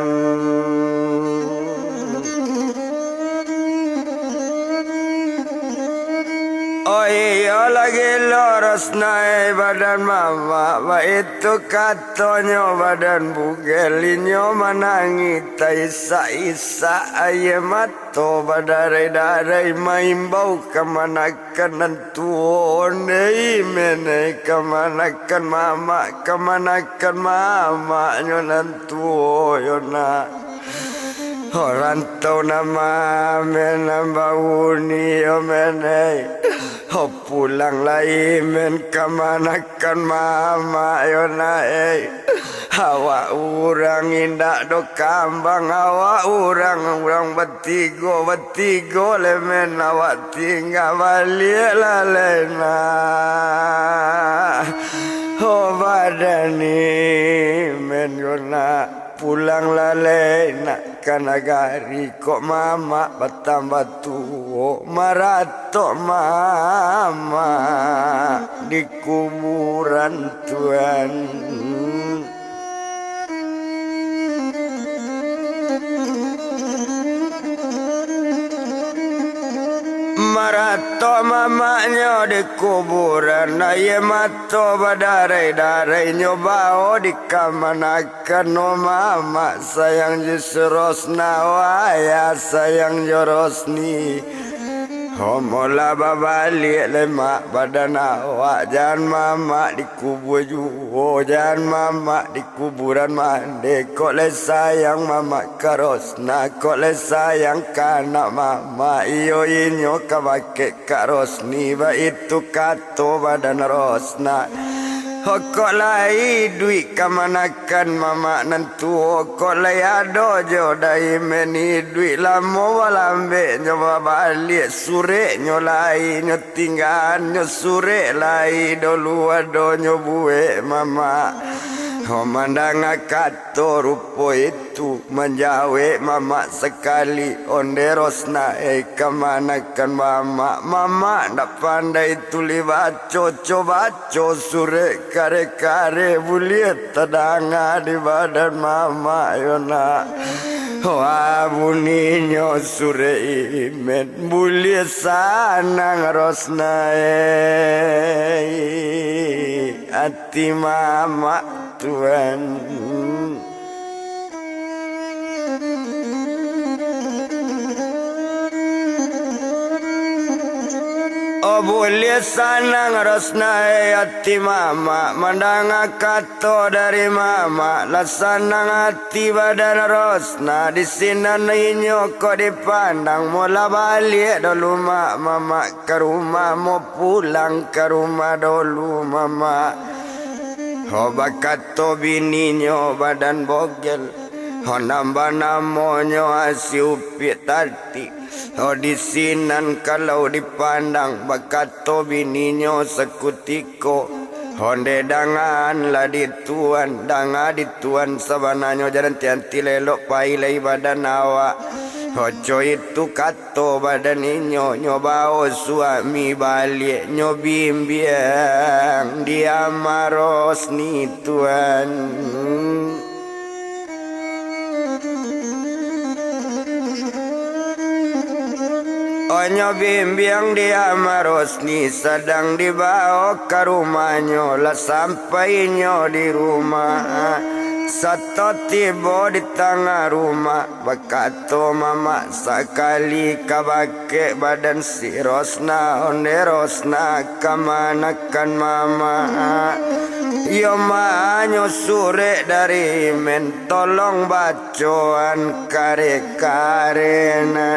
Speaker 2: iya lagi loros naik badan mama itu katonyo badan bugelinyo menangi isa ayemato badare maimbau kemanakan nentuon mene kemanakan mama nyonantuo yona Orang tau nama menambah uni mene pulang lagi men kemanakan mama yona Hawa orang indah do kambang Hawa orang betigo lemen Hawa tinggal balik lalena badani men yona Pulang lalena ke nagari kok mama bertambah tua marato mama di kuburan Tuhan Marato mamanya di kuburan Aye mato badarai nyobao di kamanakan no mama sayang Rosna waya sayang Rosni Homola babalik lemak badan awak Jangan mama di kubur juo Jangan mama di kuburan mandi Kok le sayang mama ke Rosna Kok le sayang kanak mama Iyo inyo kabake ke Rosni Ba itu kato badan Rosna Kok lai duit kamanakan mama nantu Kok lai ado jodai meni duit lamo walambe nyoba balik sure nyolai nyo tinggal nyo sure lai dolu ado nyo buwe mama Mandang kato rupo itu menjawe mama sekali Onde Rosna kemanakan mama ndak pandai tuli baco sure kare buliet tadanga di badan mama yona Wah buninyo sure imen buliet sanang Rosna hati mama Tuhan. Oh boleh sanang rosna hati mama, mandang kato dari mama, lasanang hati badan rosna, di sini ninyo kau dipandang, mula balik dulu mama ke rumah, mau pulang ke rumah dulu mama. Oh bakato bininyo badan bogel, oh nambah namonyo asiupi tati. Oh di sinan kalau dipandang bakato bininyo sekutiko. Honde dangan lah di tuan, danga di tuan sabananyo jalan tianti lelok pailai badan awak. Ojo itu kato badan inyo nyobao suami balik nyobimbiang dia maros ni tuan. Onyo bimbiang dia maros ni sedang dibawa ke rumahnya lah sampainya di rumah. Satu tiba di tengah rumah bakato mama sekali kabake badan si Rosna onde Rosna kamanakan mama. Yo manyo sure dari men tolong bacoan kare-karena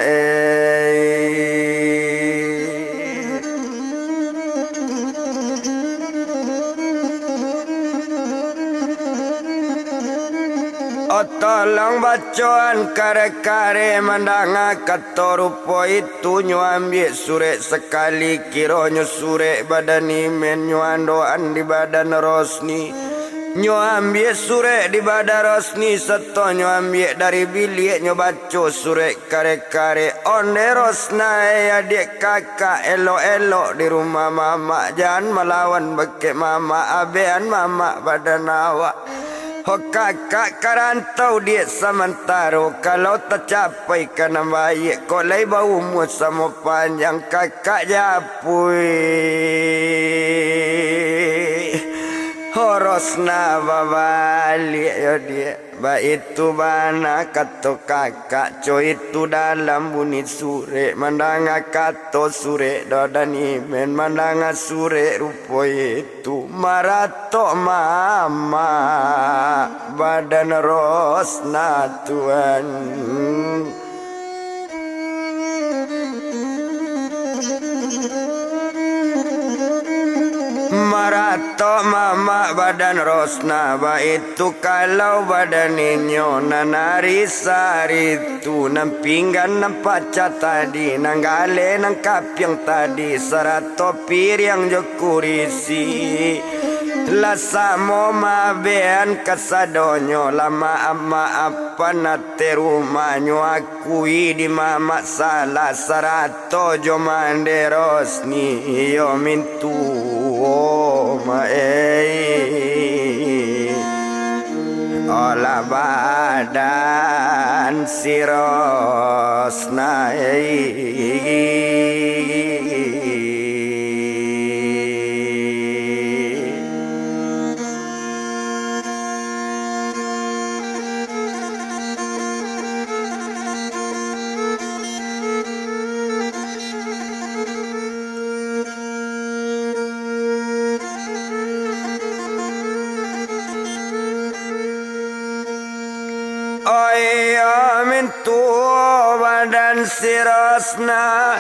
Speaker 2: tolong bacoan kare-kare mandanga katorupo itu nyuambi sure sekali kironyo sure badan imen nyuandoan di badan Rosni nyuambi sure di badan Rosni seto nyuambi dari bilik nyobaco sure kare-kare onde Rosna adik kakak elo-elo di rumah mama jangan melawan beke mama abean mama badan awak. Oh kakak karantau dia sementara kalau tercapai kena baik kau lay bau umur sama panjang kakak japui. Horosna babalik ya dia baik itu bana kato kakak coy itu dalam bunyi sure mandanga kato sure dodani men mandanga sure rupo itu marato mama badan Rosna tuan. Marato mama badan Rosna ba itu kalau badan inyo nanari sari tu nampinggan nampaca tadi nanggale nang kapyang tadi sarato pir yang jokurisi lasa mo mabean kasadonyo lama ama apa nate rumanyo akui di mama salah sarato jomande Rosni yo mintu olah badan si Rosna badan si Rosna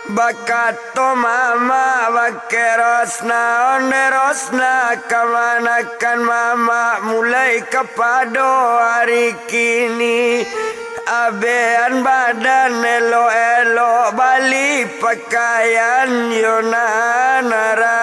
Speaker 2: bakato mama bake Rosna onde Rosna kamanakan mama mulai kepado hari kini abean badan elo-elo bali pakaian yonanarang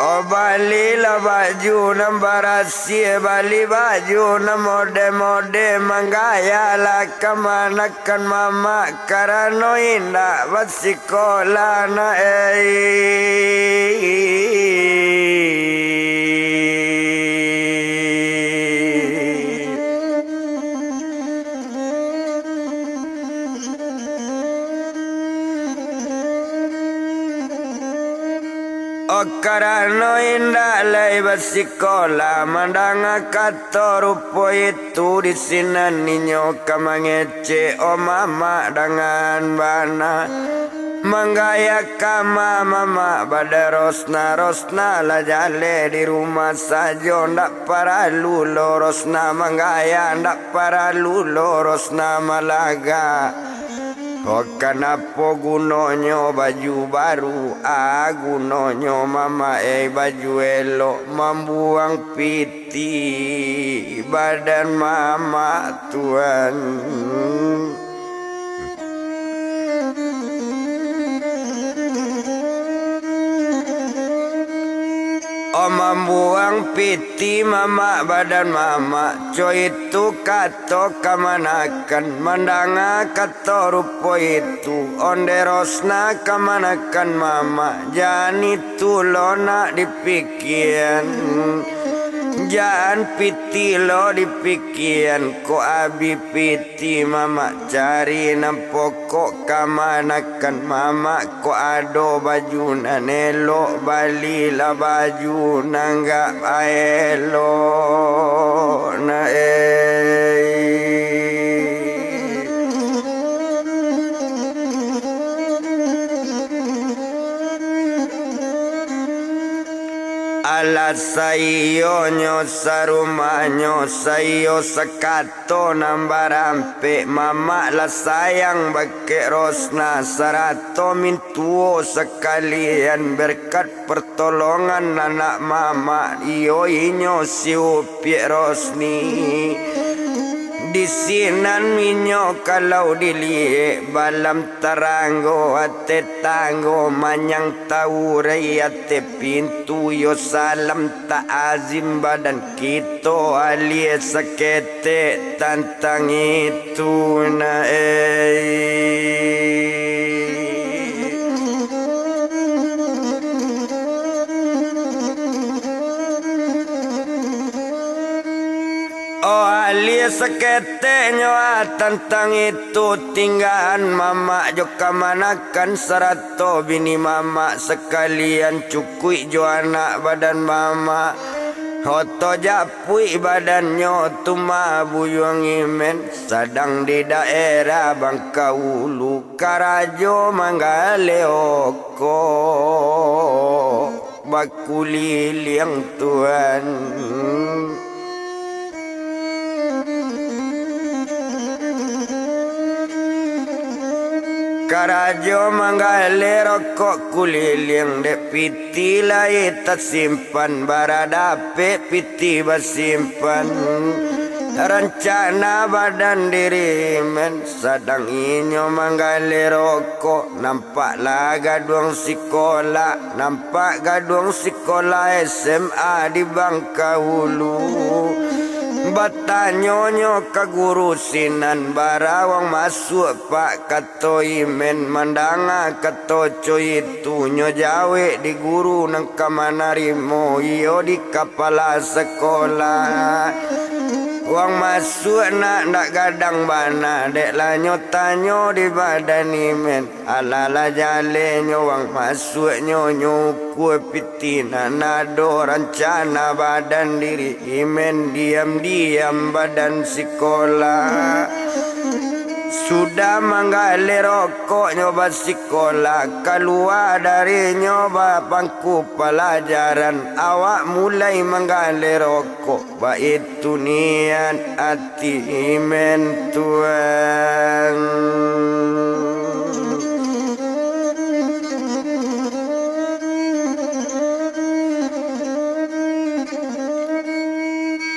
Speaker 2: oh bali la baju nambarasi bali baju na mode-mode manggaya la kamanakan mama karano indah basikola na karano indah lai basikola mandanga kato rupo itu di sini ninyo kamangece o mama dengan bana menggaya kama mama pada rosna la jale di rumah saja ndak para lulo rosna menggaya ndak para lulo rosna malaga. Oh kenapa gunonyo baju baru gunonyo mama baju elok membuang piti badan mama tuan. Oh membuang piti mama badan mama coy itu kato kamanakan mandanga kato rupo itu onde rosna kamanakan mama jani tulona dipikian jangan piti lo dipikian ko abi piti mama cari nampokok kamanakan mama ko ado baju nanelo bali la baju nangga aelo na ala sayo nyo sarumanyo sayo sakato nambarampe mama la sayang bake rosna sarato mintuo sekalian berkat pertolongan anak mama iyo inyo siupi rosni di sinan minyo kalau dilie balam taranggo ate tanggo manyang taurai ate pintu yo salam ta azim badan kito alie sakete tantang itu na oh alias seketenya tentang itu tinggalan mama jo kamanakan serato bini mama sekalian cukui jo anak badan mama hoto japui badannya tuma buyung imen sedang di daerah Bangkaulu Karajo Manggaleoko bakuli liang tuan. Karajo manggale rokok kuliling de piti lai tak simpan baradape piti basimpan rencana badan diri men sedang inyo manggale rokok nampak lah gaduang sekolah nampak gaduang sekolah SMA di Bangkaulu batanyonyo kagurusinan barawang masuk pak kato imen mandanga kato coy itu nyo jawe di guru nang kamanarimo iyo di kepala sekolah wang masuk nak gadang bana dek la nyotanyo di badan imen alala jale nyo wang masuk nyo kue pitina nado rencana badan diri imen diam badan sekolah sudah manggale rokok nyoba sekolah keluar dari nyoba bangku pelajaran awak mulai manggale rokok baik itu niat hati imen tuan.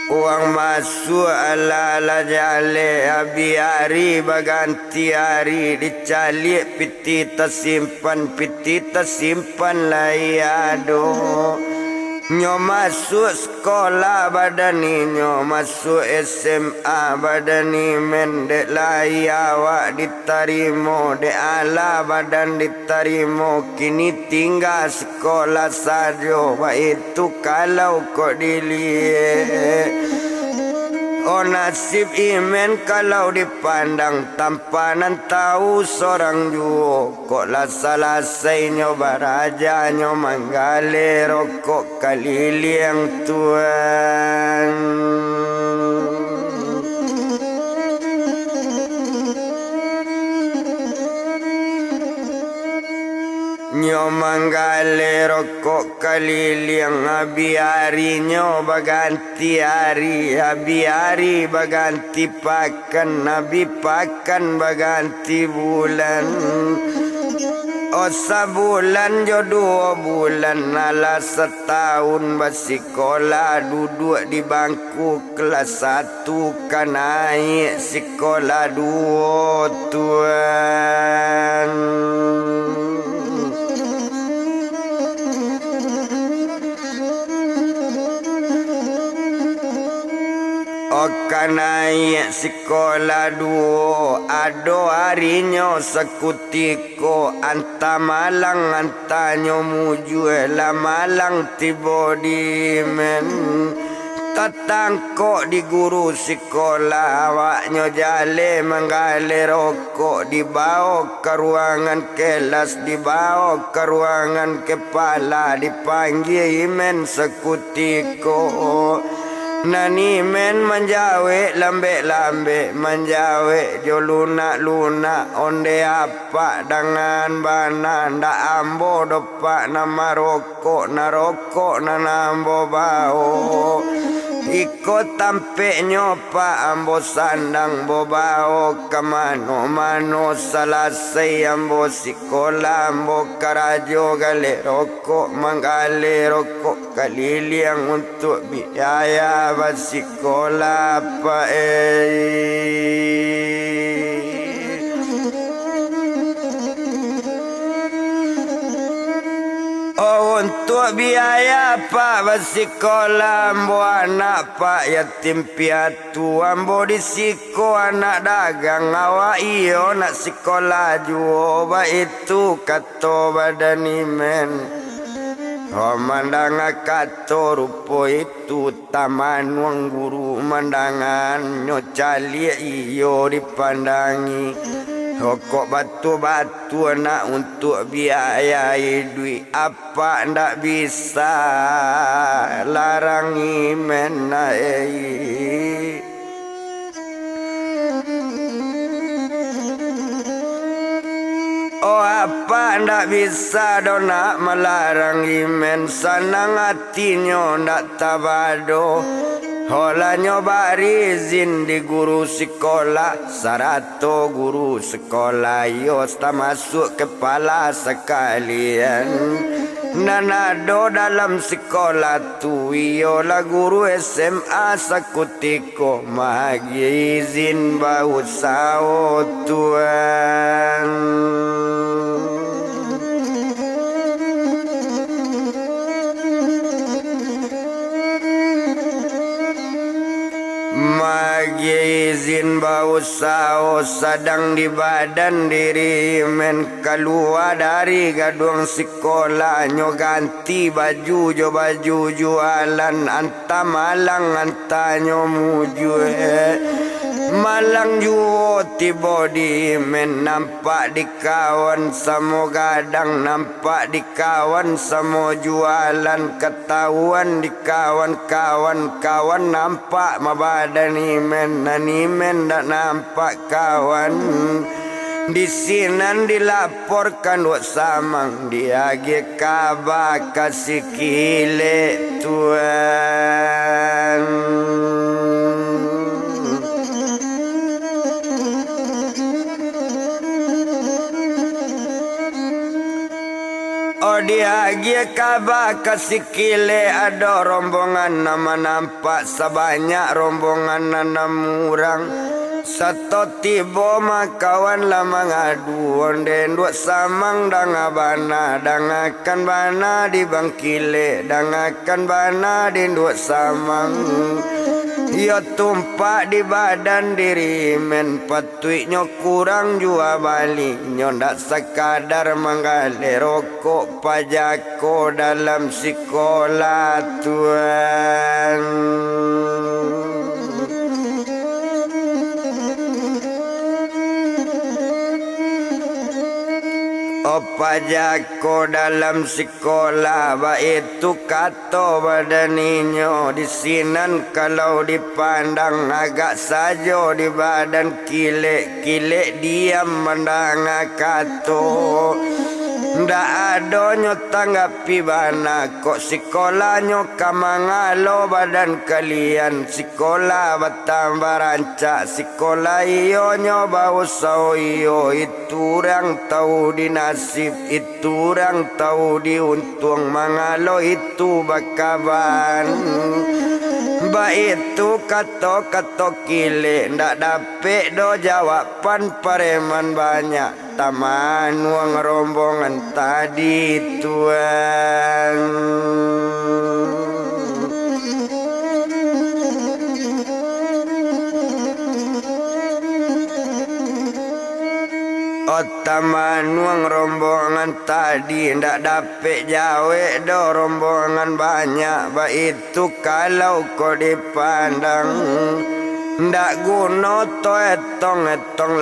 Speaker 2: Uang masuk ala jale abi hari baganti hari dicali piti tersimpan lai ado nyo masuk sekolah badani nyo masuk SMA badani mendek lai awak ditarimo de ala badan ditarimo kini tinggal sekolah sajo itu kalau kok dilihat Oh nasib imen kalau dipandang tampanan tahu seorang juo. Kok lasa-lasai nyoba raja nyo manggale rokok kaliliang tuan. Nyo manggale rokok kaliliang abi hari nyo baganti hari, abi hari baganti pakan, abi pakan baganti bulan. Oh sabulan jo 2 bulan ala setahun basikola duduk di bangku kelas 1 kan naik sekolah 2 tuan. Okan naik sekolah 2 ado harinya sekutiko anta malang anta nyomuju la malang tiba di men tatangkok di guru sekolah awaknya jale menggale rokok dibawa ke ruangan kelas dibawa ke ruangan kepala dipanggil men sekutiko. Nani men menjawe lambe-lambe menjawe jo lunak-lunak onde apa dengan bana ndak ambo dopak nama rokok na rokok na nambo bau ikut tampe nyopa ambo sandang bo bau kemano-mano selesai ambo sekolah ambo karajo gale rokok menggale rokok kaliliang untuk biaya basikola apa Oh untuk biaya pak basikola ambo anak pak yatim piatu ambo disiko anak dagang awak iyo nak sekolah juo ba itu kato badan imen. Oh mandang kato rupo itu taman wang guru mandangan nyo cali iyo dipandangi. Kok batu-batu nak untuk biaya duit apa ndak bisa larangi menai. Oh apa ndak bisa dona melarang imen senang hatinya ndak tabado. Hola nyoba izin di guru sekolah 100 guru sekolah yo sta masuk kepala sekalian. Nanado dalam sekolah tu yo la guru SMA sakutiko magi izin bau sao tuan. Magi izin bau sao sedang di badan diri men keluar dari gedung sekolah nyo ganti baju jo baju jualan anta malang anta nyo muju malang juo tiba di men nampak di kawan samo gadang nampak di kawan samo jualan ketahuan di kawan-kawan kawan nampak mabadan imen nanimen dak nampak kawan di sinan dilaporkan wak samang diage kabar kasih kile tuan. Oh diage kabar kasih kile ada rombongan nama nampak sebanyak rombongan 6 orang. Satu tiba makawan lama ngadu onde dua samang danga bana dangakan bana di bangkile dangakan bana di dua samang ia tumpak di badan diri men patuiknya kurang jua balik nyo ndak sekadar menggale rokok pajako dalam sekolah tuan. Opa jako dalam sekolah Baitu kata badaninyo Disinan kalau dipandang agak saja di badan kilek-kilek diam mandang kato Ndak adonyo tanggapi bana Kok sekolahnya kamangalo badan kalian Sekolah bertambah rancak Sekolah iyo nyoba usau iyo Itu orang tahu di nasib Itu orang tahu di untung Mangalo itu bakaban Itu kata-kata kilek Ndak dapet do jawaban pareman banyak Taman uang rombongan tadi tuan Taman uang rombongan tadi Ndak dapet jawe do rombongan banyak Itu kalau kau dipandang Ndak guna to etong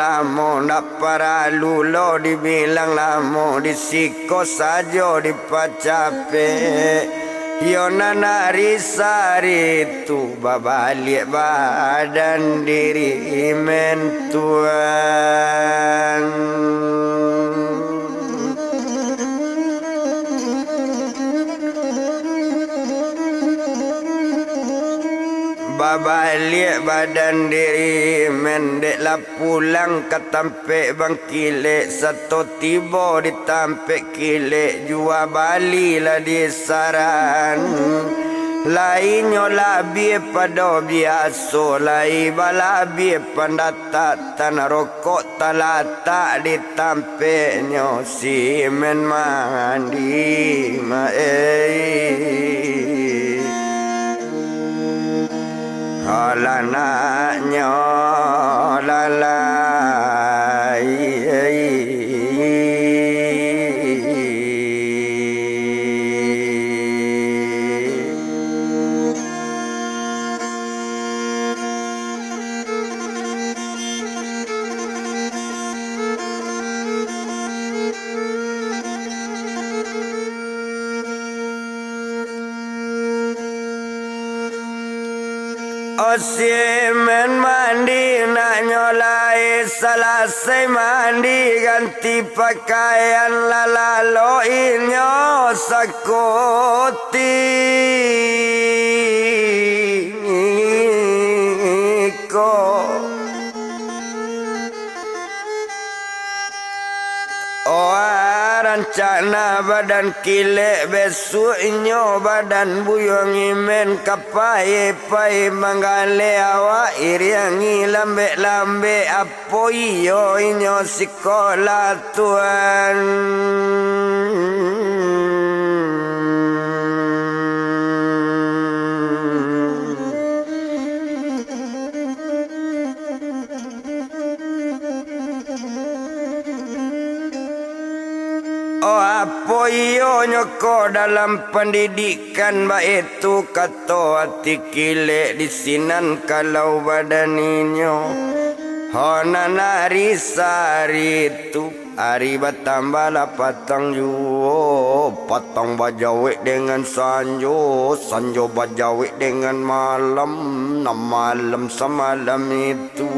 Speaker 2: lamo Ndak para lulo dibilang lamo Disiko saja dipacape Yo nana risari tu babalik badan diri mentuan Balik badan diri mendeklah pulang ke tampek bang kilek Satu tiba di tampek kilek jua balilah di saran Lainnya labih pada biasa Lai balabih pandatak tanah rokok talatak di tampeknya Simen mandi Halanaknya lalai Simen mandi nak nyolai selesai mandi ganti pakaian lalaloinyo sakuti ko Rancana badan kilek besuknya badan buyong imen kapai pai manggale awak iriangi lambe apo iyo inyo sekolah tuan Apa iyo nyoko dalam pendidikan Itu kata hati kilek disinan kalau badaninyo Honana risari itu Hari bertambahlah patang juo Patang bajawik dengan sanjo Sanjo bajawik dengan malam malam semalam itu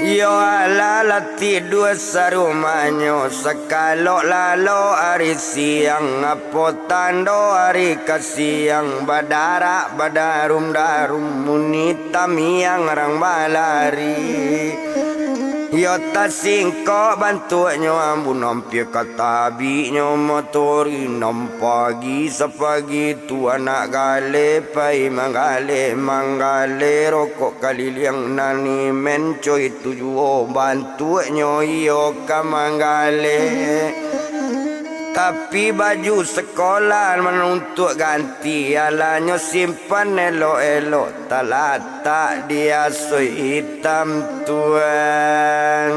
Speaker 2: Yo ala tidur sarumanya Sekalo lalo hari siang Apo tando hari kasiang Badarak badarum Munita miang rang balari Yo tasingko bantuanyo ambun Nampir katabinya motori Nampagi sepagi tu anak gale Pai manggale Rokok kaliliang nani menco itu juo Bantuanyo iyo kamanggale Tapi baju sekolah menuntut ganti Alanya simpan elok-elok Talatak dia soi hitam tuan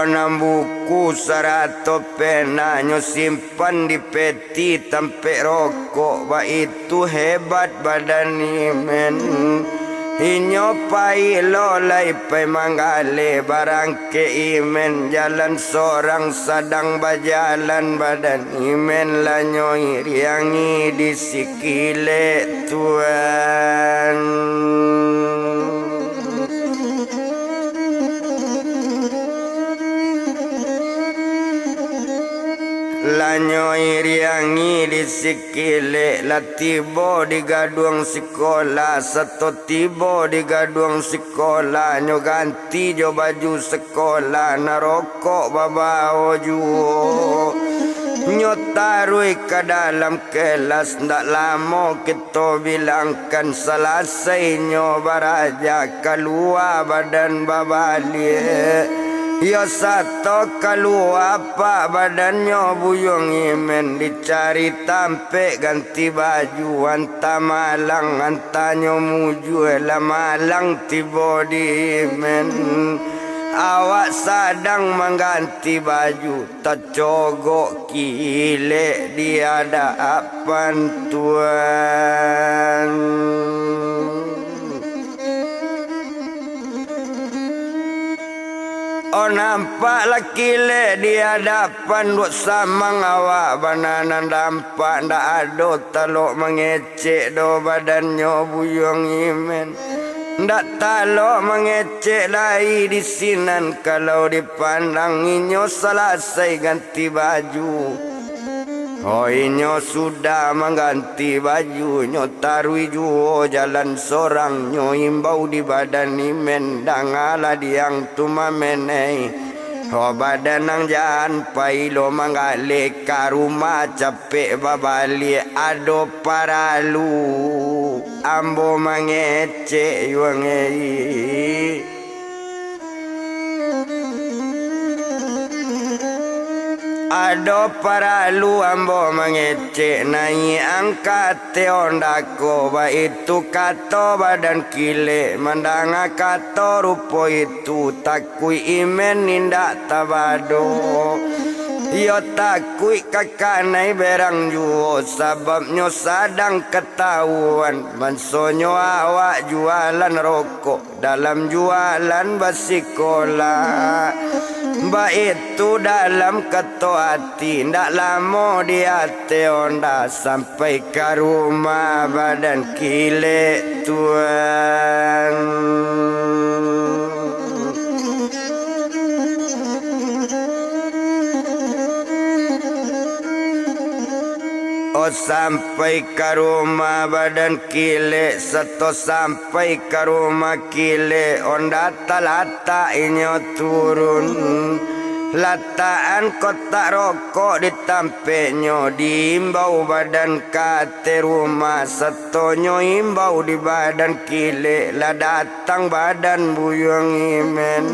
Speaker 2: Onam buku 100 pena nyo simpan di peti tempe rokok. Ba itu hebat badan imen. Inyo pai lolai pai manggale barang ke imen. Jalan seorang sadang bajalan badan imen lanyo iriangi di sikile Tuhan. Lanyo iriangi di sikile la tibo di gaduang sekolah. Satu tibo di gaduang sekolah. Nyo ganti jo baju sekolah. Narokok babao juo. Nyo tarui ke dalam kelas. Ndak lama kita bilangkan selesai nyo baraja keluar badan babalik. Ya satu keluar pak badannya buyung imen. Dicari tampe ganti baju. Anta malang antanyo muju lah malang tiba di imen. Awak sadang mengganti baju. Tercogok kile di hadapan Tuhan. Oh nampak laki le di hadapan duk samang awak bananan dampak ndak ada talok mengecek do badannya buyung imen. Ndak talok mengecek lai di sinan kalau dipandang inyo selesai ganti baju. Oh inyo sudah mengganti baju. Nyo tarui juo jalan sorang. Nyo imbau di badan imen. Dangala diang tuma menei. Oh badan nang jalan pailo mangale ka rumah capek babali. Ado paralu ambo mangece yuangei. Ado paralu ambo mengecek nai angkat teondako. Ba itu kato badan kile mandanga kato rupo itu. Takui imen nindak tabado. Yo takui kakanai berang juo. Sababnya sadang ketahuan. Mansonyo awak jualan rokok. Dalam jualan basikola. Ba itu dalam keto hati. Ndak lama dia teonda. Sampai ke rumah badan kile Tuhan. Oh sampai ke rumah badan kile. Seto sampai ke rumah kile. Onda talata inyo turun. Lataan kotak rokok ditampeknya. Diimbau badan kate rumah. Setonyo imbau di badan kile. Lah datang badan buyung imen.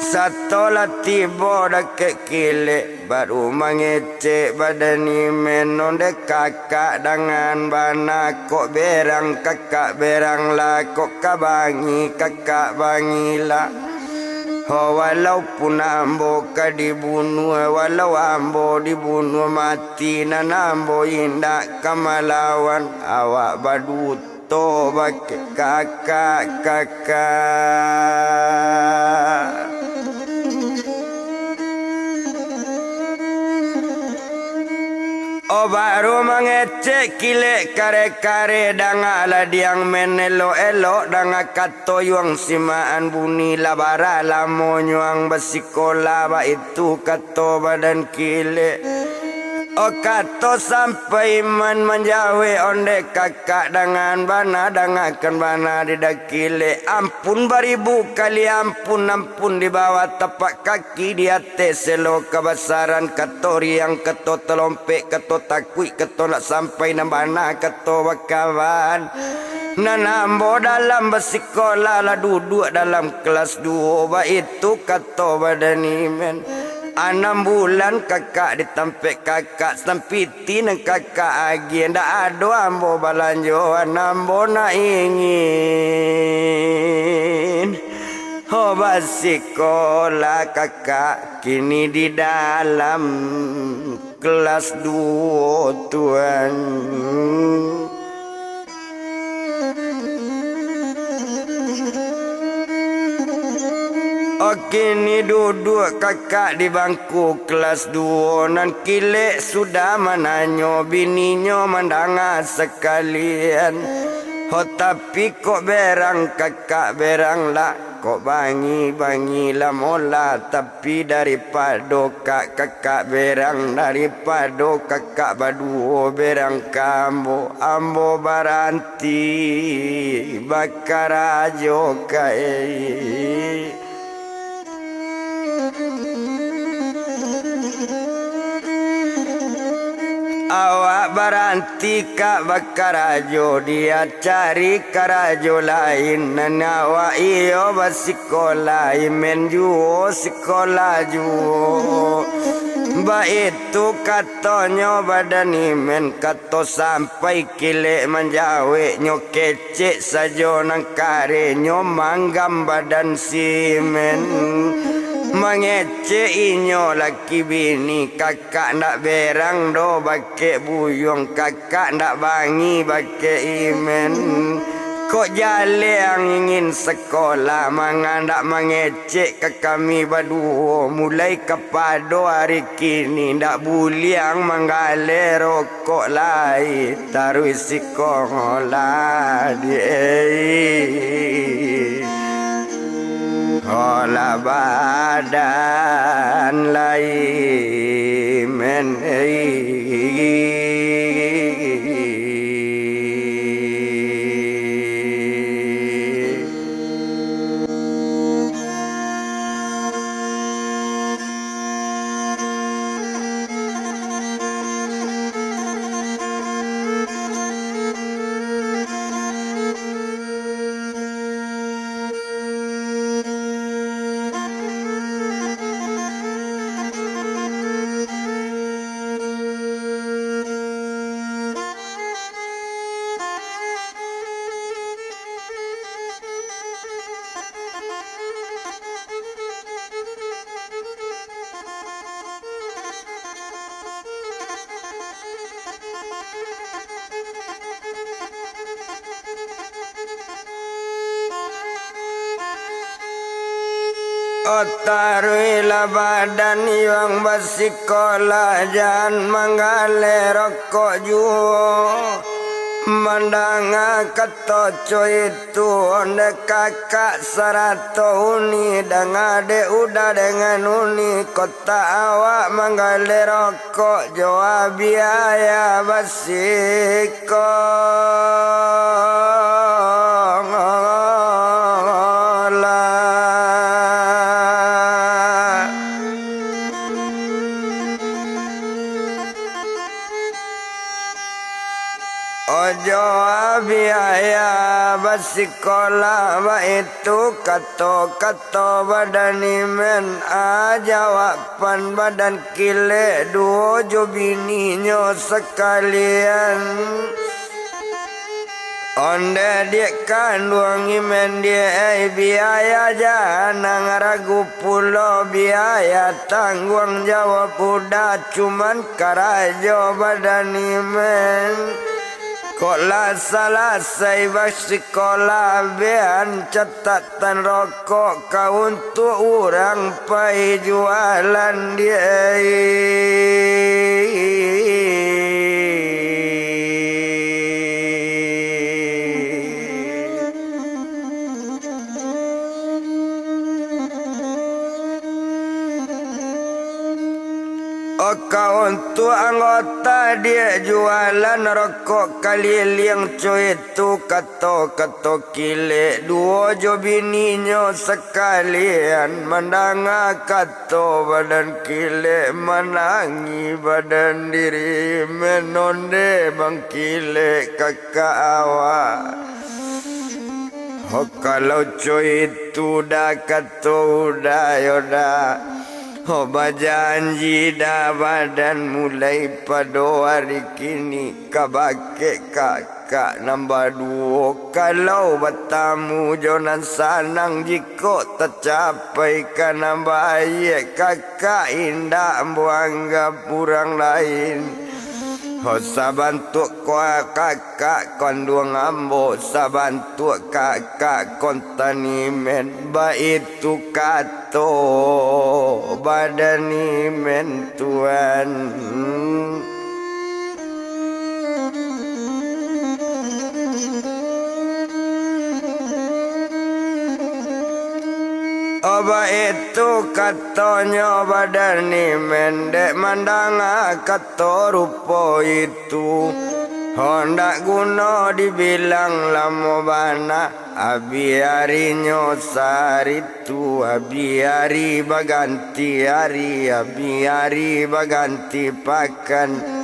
Speaker 2: Satu lah tiba dak kile. Baru mengecek badan imen. Onde kakak dengan bana. Kok berang kakak berang lah. Kok kabangi kakak bangilah. Oh, walaupun ambo ka dibunuh. Walau ambo dibunuh mati. Nan ambo indak kamalawan. Awak baduto bak kakak. Oh baru mengecek kile kare-kare. Dangala diang menelo-elo. Danga kato yuang simaan buni labara. Lamo nyuang basikola. Ba itu kato badan kile. Oh kato sampai iman menjawe. Onde kakak dengan bana. Dangakan bana di dakile. Ampun baribu kali ampun. Ampun di bawah tapak kaki. Di atas selo kebesaran. Kato riang kato telompe. Kato takui. Kato nak sampai nambana. Kato bakawan. Nanambo dalam bersikola lah duduk dalam kelas 2. Ba itu kato badan imen. 6 bulan kakak ditampek kakak sampiti nang kakak agi. Ndak ada ambo balanjo ambo nak ingin. Obat sekolah kakak kini di dalam kelas 2 tuan. Kini duduk kakak di bangku kelas 2. Nan kilek sudah menanyo bininya mandanga sekalian. Tapi kok berang kakak berang lah. Kok bangi lah mola. Tapi daripada kakak berang. Daripada kakak baduo berang kambo. Ambo baranti bakar ajo kai. Awak baranti kak bakar ajo. Dia cari karajo lain. Dan awak iyo basikola. Imen juo sekolah juo. Ba itu katanya badan imen. Kato sampai kilek menjawe. Nyo kecek sajo nang kare. Nyo manggam badan simen. Mengece inyo laki bini. Kakak ndak berang do bake buyong. Kakak ndak bangi bake imen. Kok jale yang ingin sekolah. Mangan ndak mengecek ke kami baduo. Mulai kepado hari kini. Ndak buliang menggale rokok lai. Taruh sekolah olah badan lain men. Taruhlah badan yang basikolah. Jangan menggale rokok juo. Mandanga katoco itu onde kakak 100 uni. Dan ade udah dengan uni. Kota awak menggale rokok jawab biaya basikolah. Ojo biaya basikolah ba itu kato badan imen jawapan badan kile 2 jo bininyo sekalian. Onde dia kandung imen dia biaya jangan ragu pulau biaya tanggung jawab udah cuman karajo badan imen. Kok lah salah saya basikolah bean catatan rokok kau untuk orang pai jualan dia. Kau untuk anggota dia jualan rokok keliling cuy itu kato kile 2 jo bininya sekalian. Mendanga kato badan kile menangi badan diri menonde bang kile kakak awak. Kalau cuy itu dah kato udah yaudah. Janji dah badan mulai pada hari kini kabake kakak nambah dua. Kalau bertamu jonan sanang jika tercapai kan nambah ayat kakak indah buanggap orang lain. Ho sabantuk kuah kakak konduang ambo sabantuk kakak kontani men baitu kato badani men tuan. Oba itu katanya badani mendek mandanga kato rupo itu. Hondak guna dibilang lamo bana abiarinyo saritu abiari baganti hari abiari baganti pakan.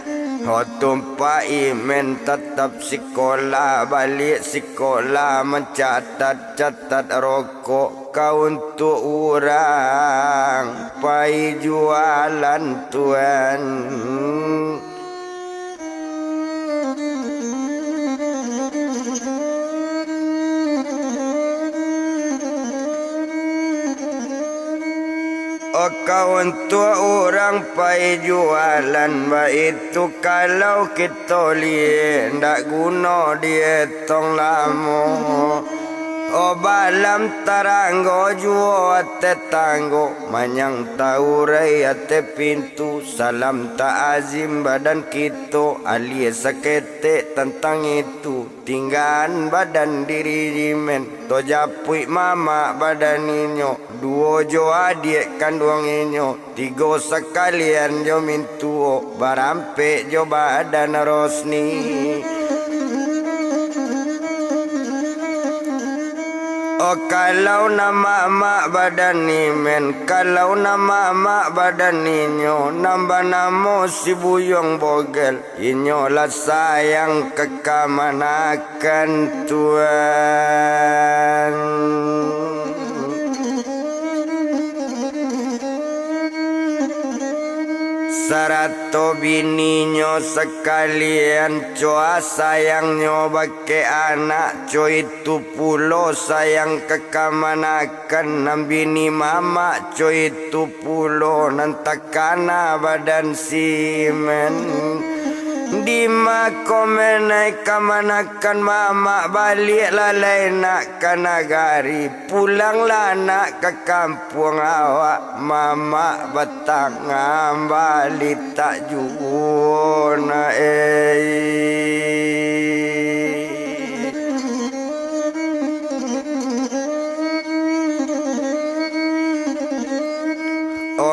Speaker 2: Tumpai men tetap sekolah balik sekolah mencatat-catat rokok kau untuk orang pai jualan tuan. Kau untuk orang pai jualan itu kalau kita lihat ndak guna dia tong lamo. Balam taranggo juo tetanggo manyang tahu raya te pintu salam ta'azim badan kita alias sakete tentang itu tinggalan badan diri jimen to japui mama badan inyo duo jo adik kandung inyo tiga sekalian jo mintuo barampe jo badan rosni. Kalau nama mak badan ni men kalau nama mak badan inyo nambah namo si buyong bogel inyo lah sayang kekamanakan tuan. Sarato bininyo sekalian coa sayangnya bake anak co itu pulo sayang kekamanakan nam bini mama co itu pulo nantakana badan simen. Di makomenai kamanakan mama balik lalai nak ke nagari pulanglah nak ke kampung awak mama batang balik tak juna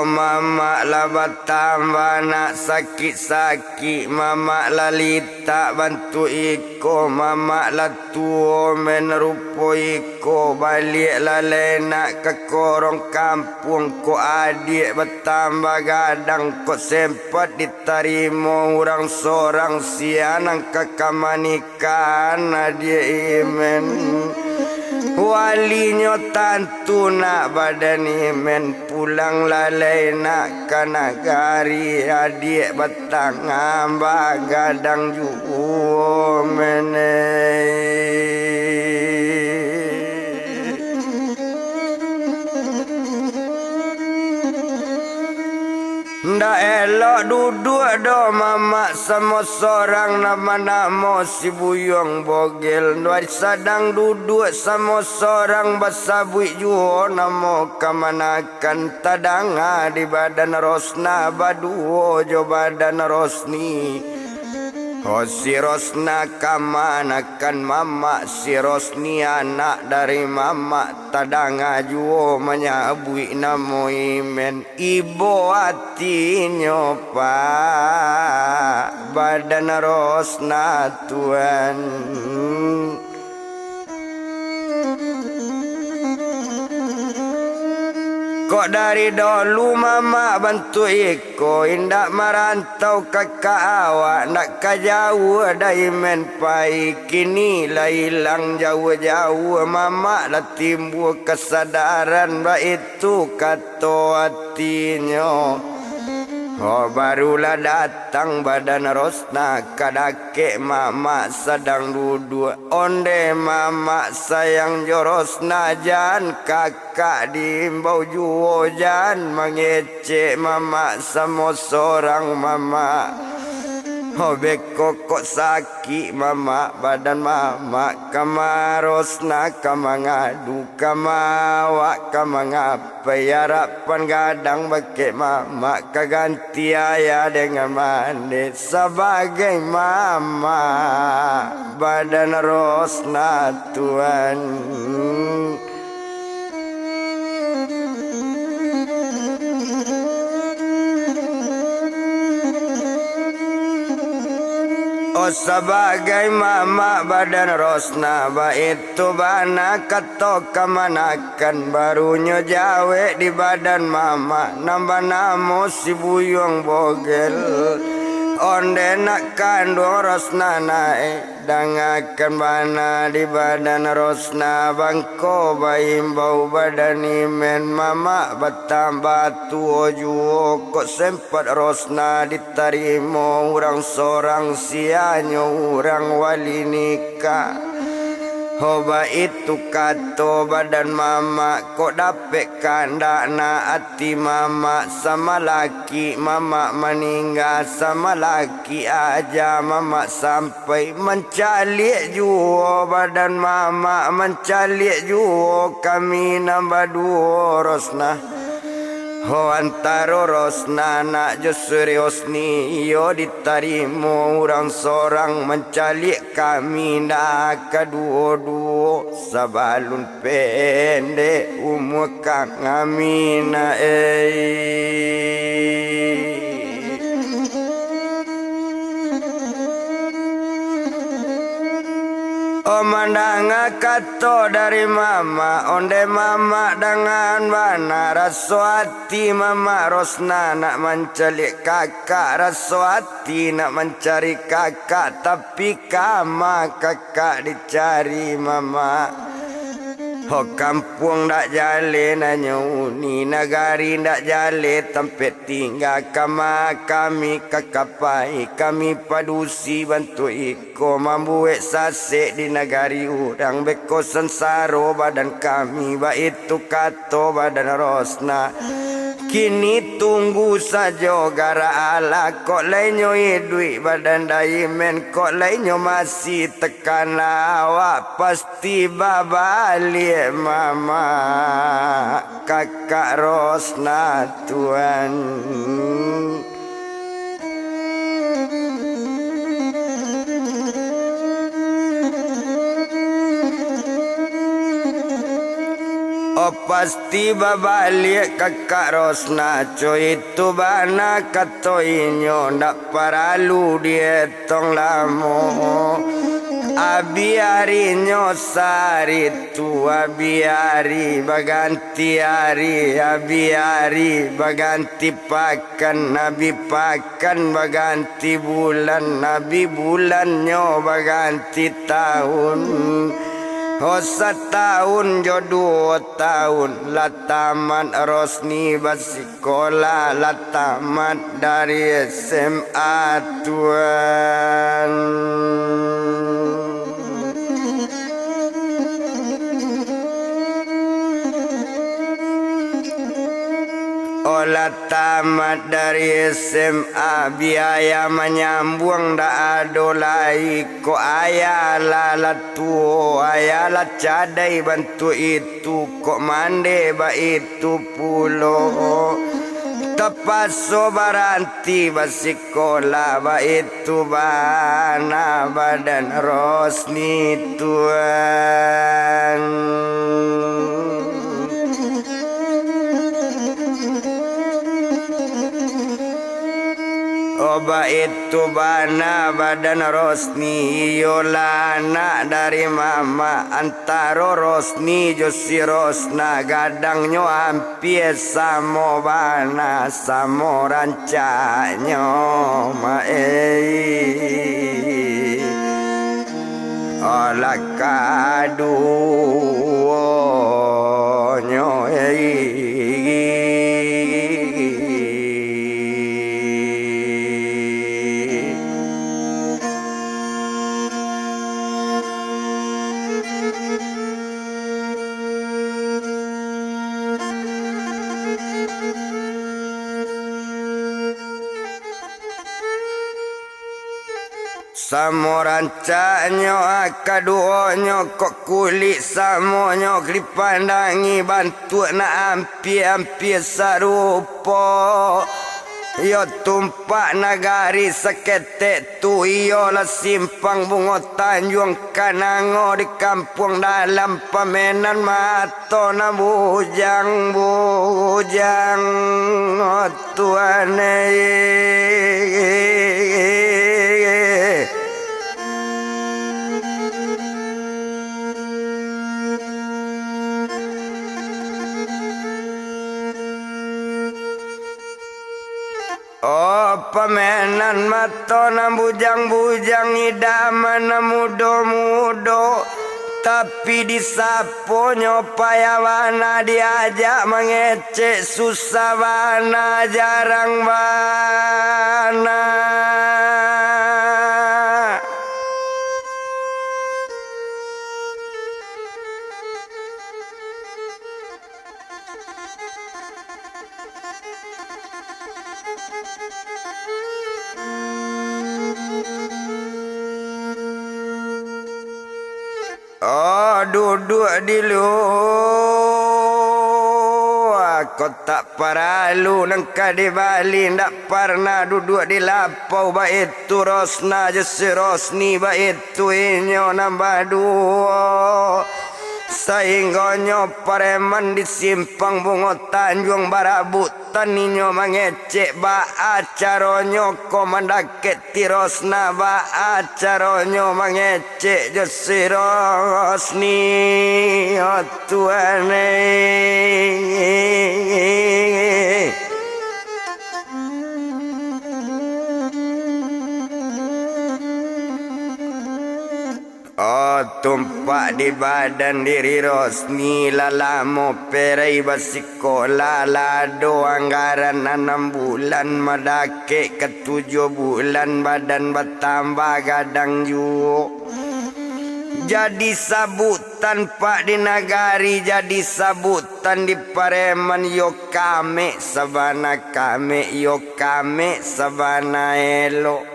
Speaker 2: mama lah bertambah nak sakit-sakit mama lah lita bantu iko mama lah tua menerupo iko balik lah nak ke korong kampung ko adik bertambah gadang ko sempat diterima orang seorang sianang kekamanikan adik imen. Walinya tantu nak badan imen pulang lalai nak ke nagari adik batang amba gadang juo menei. Ndak elok duduk do mama sama seorang nama-nama si buyong bogel. Ndak sedang duduk sama seorang basabui juo namo kamanakan tadanga di badan Rosna baduo jo badan Rosni. Si Rosna kamanakan mama si Rosni anak dari mama tadanga juo menyabui namo imen ibu hatinya pak badan Rosna tuan. Kok dari dulu mama bantu iko indak merantau kakak awak nak ke jauh dari menpai kini lah hilang jauh-jauh mama lah timbul kesadaran bah itu kata hatinya. Oh barulah datang badan Rosna, kadake mama sedang duduk. Onde mama sayang jorosna jan, kakak diimbau juo jan, mengecek mama sama seorang mama. Oh beko kok sakit mama, badan mama kama Rosna kama ngadu kama wak kama ngapai harapan gadang bake mama kaganti ayah dengan manis sebagai mama badan Rosna Tuhan. Oh sebagai mama badan Rosna, itu bana kato kemanakan barunya jawe di badan mama, nambah namo si buyung bogel. Onde nak kandung Rosna naik, dangakan bana di badan Rosna, bangko baimbau badan imen mama bertambah tua juo, kok sempat Rosna diterima orang seorang sianyo orang wali nikah. Hoba itu kato badan mama, kok dapet kandak na hati mama sama laki mama meninggal sama laki aja mama sampai mencalik juo badan mama mencalik juo kami nambah dua Rosna. Ho antaro Rosna nak Jusri Hosni yo diterima orang seorang mencalik kami nak kedua-dua sabalun pendek umur kang Amina Omandang kato dari mama, onde mama dengan bana raswati mama Rosna nak mencari kakak, raswati nak mencari kakak, tapi kama kakak dicari mama. Ho kampung dak jale nanya uni, nagari dak jale tempat tinggal kama kami kakapai, kami padusi bantu iko mambuek sasek di nagari udang beko sensaro badan kami, ba itu kato badan Rosna. Kini tunggu saja gara ala, kok lainyo duit badan daimen, kok lainyo masih tekan awak pasti babalik mama kakak Rosna Tuhan. Oh pasti babalik kakak Rosna, coy itu bana kato inyo ndak paralu dietong lamo. Abi harinya sari tu, abi hari baganti hari, abi hari baganti pakan, nabi pakan baganti bulan, nabi bulannya baganti tahun. Oh setahun jo 2 tahun lah tamat Rosni basikola, lah tamat dari SMA Tuhan. Olah tamat dari SMA, biaya menyambung dak ada lagi, kok ayah lah tuo, ayah lah cadai bantu itu, kok mande ba itu pulo. Tepaso baranti basikola ba itu bana badan Rosni Tuhan. Oba itu bana badan Rosni yola anak dari mama, antara Rosni josi Rosna gadangnya hampir samo bana samo rancanya ma olah kaduonyo Samo rancaknyo akaduonyo kok kulit samonyo klipandangi bantu na ampie-ampie sarupo. Yo tumpak nagari seketek tu iyo la simpang bungo Tanjung Kanango di kampung dalam pamenan mato na bujang tuane. Oh pamenan mato na bujang-bujang idaman na mudo-mudo. Tapi disaponyo payawana diajak mengecek susah bana jarang bana. Oh duduk di luar kotak paralu nangka di Bali ndak pernah duduk di lapau baik tu Rosna je si Rosni baik tu inyo nambah dua. Sainggonyo pareman di simpang bungo Tanjung Barabutan ninyo mengecek ba acaronyo komandaket tirosna ba acaronyo mengecek josi Rosni oh tuane. Oh tumpak di badan diri Rosni lalamo perai basikola lado anggaran 6 bulan madake ke 7 bulan badan bertambah gadang ju. Jadi sabutan pak di nagari jadi sabutan di pareman yo kame sabana kame yo kame sabana elo.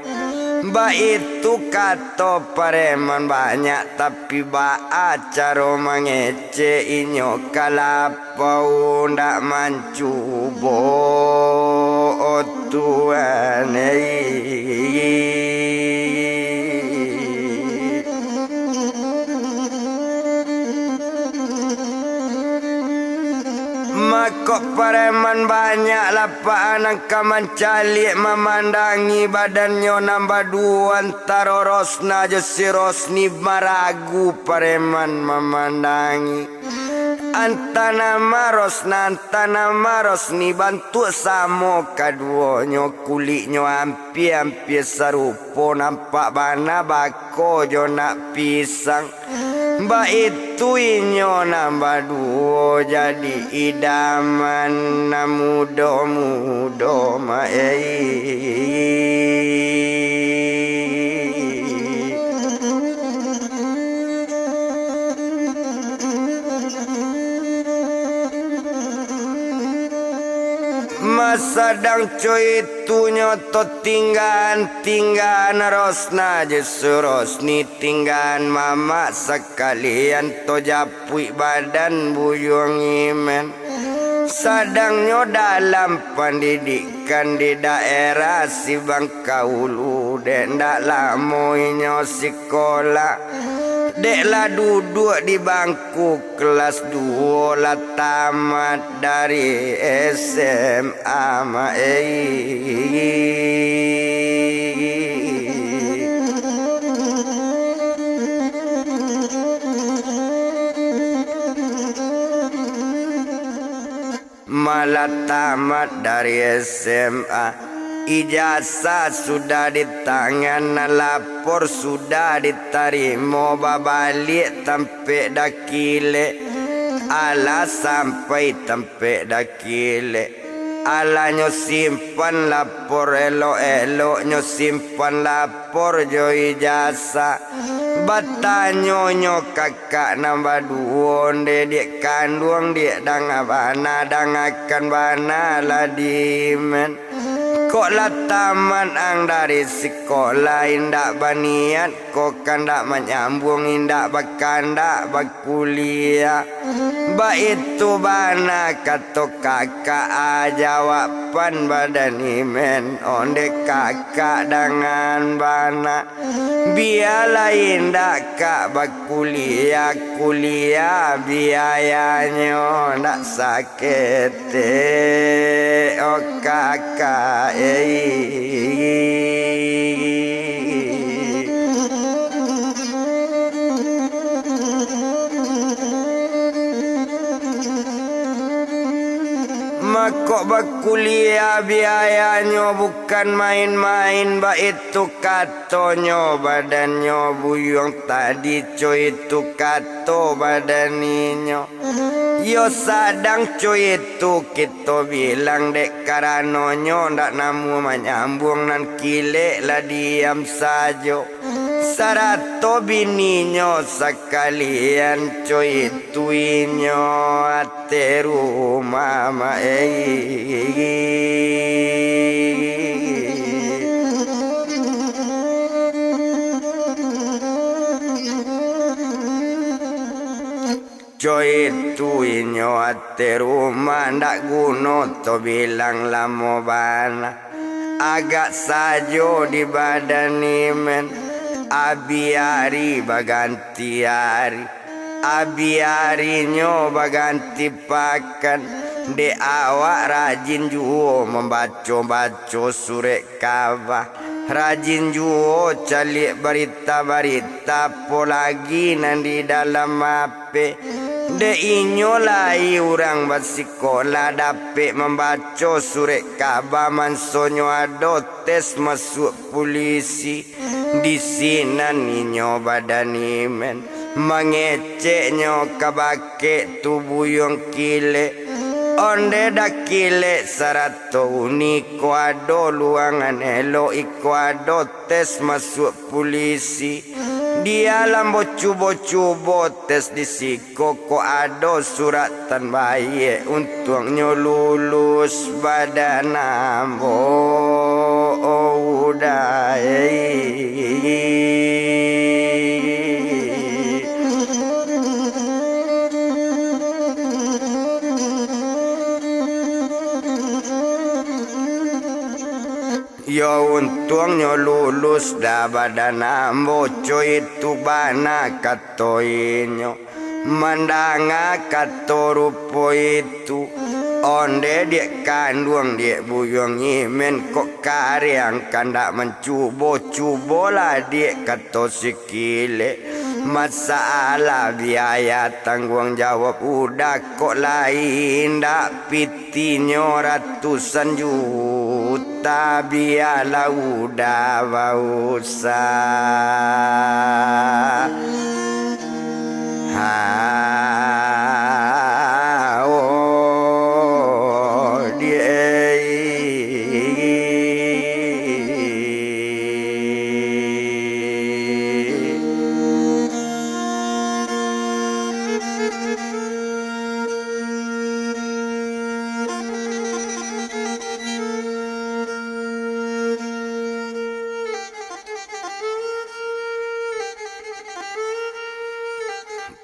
Speaker 2: Ba itu kato pareman banyak tapi ba acaro mangece inyo kalapau ndak mancubo oh tuane. Makok pareman banyak lapaan angka mencalik memandangi badannya nambah 2 antara Rosna je si Rosni maragu pareman memandangi. Antana Rosni bantu samo kaduonyo kulitnyo ampie-ampie sarupo nampak bana bako jo nak pisang. Ba itu inyo nambah 2 jadi idaman na mudo-mudo Masadang coy itu nyoto tinggan Rosna jesu Rosni tinggan mama sekalian to japui badan buyung imen. Sadangnya dalam pendidikan di daerah si Bangkaulu dek ndak lamoinyo sekolah. Dek lah duduk di bangku kelas 2 lah tamat dari SMA ma malah tamat dari SMA. Ijazah sudah di tangan, lapor sudah diterima, babalik tempe dakile. Ala sampai tempe dakile. Ala nyo simpan lapor elo-elo, nyo simpan lapor jo ijazah. Batanyo nyo kakak nambah 2, dedek kandung dia dang abana dang akan bana ladimen. Kok lah taman ang dari sekolah indak baniat kok kandak menyambung indak bakandak bakuliah. Ba itu bana kata kakak jawaban badan imen onde kakak dengan bana. Biarlah indak kak bakuliah kuliah biayanya ndak sakit oh kakak Makok bakuliah biayanya bukan main-main. Ba itu katonyo badannya buyung tadi coy itu kato badaninyo. Yo sadang coy itu kita bilang dek karanonyo ndak namu menyambung nan kilek lah diam sajo. Sarato bininyo sekalian coy itu inyo ate rumah Coy itu inyo ate rumah ndak guno to bilang lamo bana. Agak sajo di badan imen. Abiari baganti hari. Abiarinyo baganti pakan. De awak rajin juo membaca-baca surat kawah. Rajin juo calik berita-berita apalagi nanti dalam HP. De inyo lai orang bersikolah dapat membaca surat khabar mansonyo ado tes masuk polisi. Di sinan inyo badan imen mengeceknyo kabake tubuh yang kile. Onde dak kile sarato uniko ado luangan elo iko ado tes masuk polisi. Dia lambo cubo-cubo tes di siko ko ado suratan bayi untungnya lulus badan ambo udah Yo untungnya lulus dah badan ambo coy itu bana katoinyo. Mandanga kato rupo itu. Onde dia kandung dia buyung imen kok karyang kandak mencubo-cubo lah dia kato sikile. Masalah biaya tanggung jawab udah kok lain dak pitinyo ratusan juta biarlah udah usah.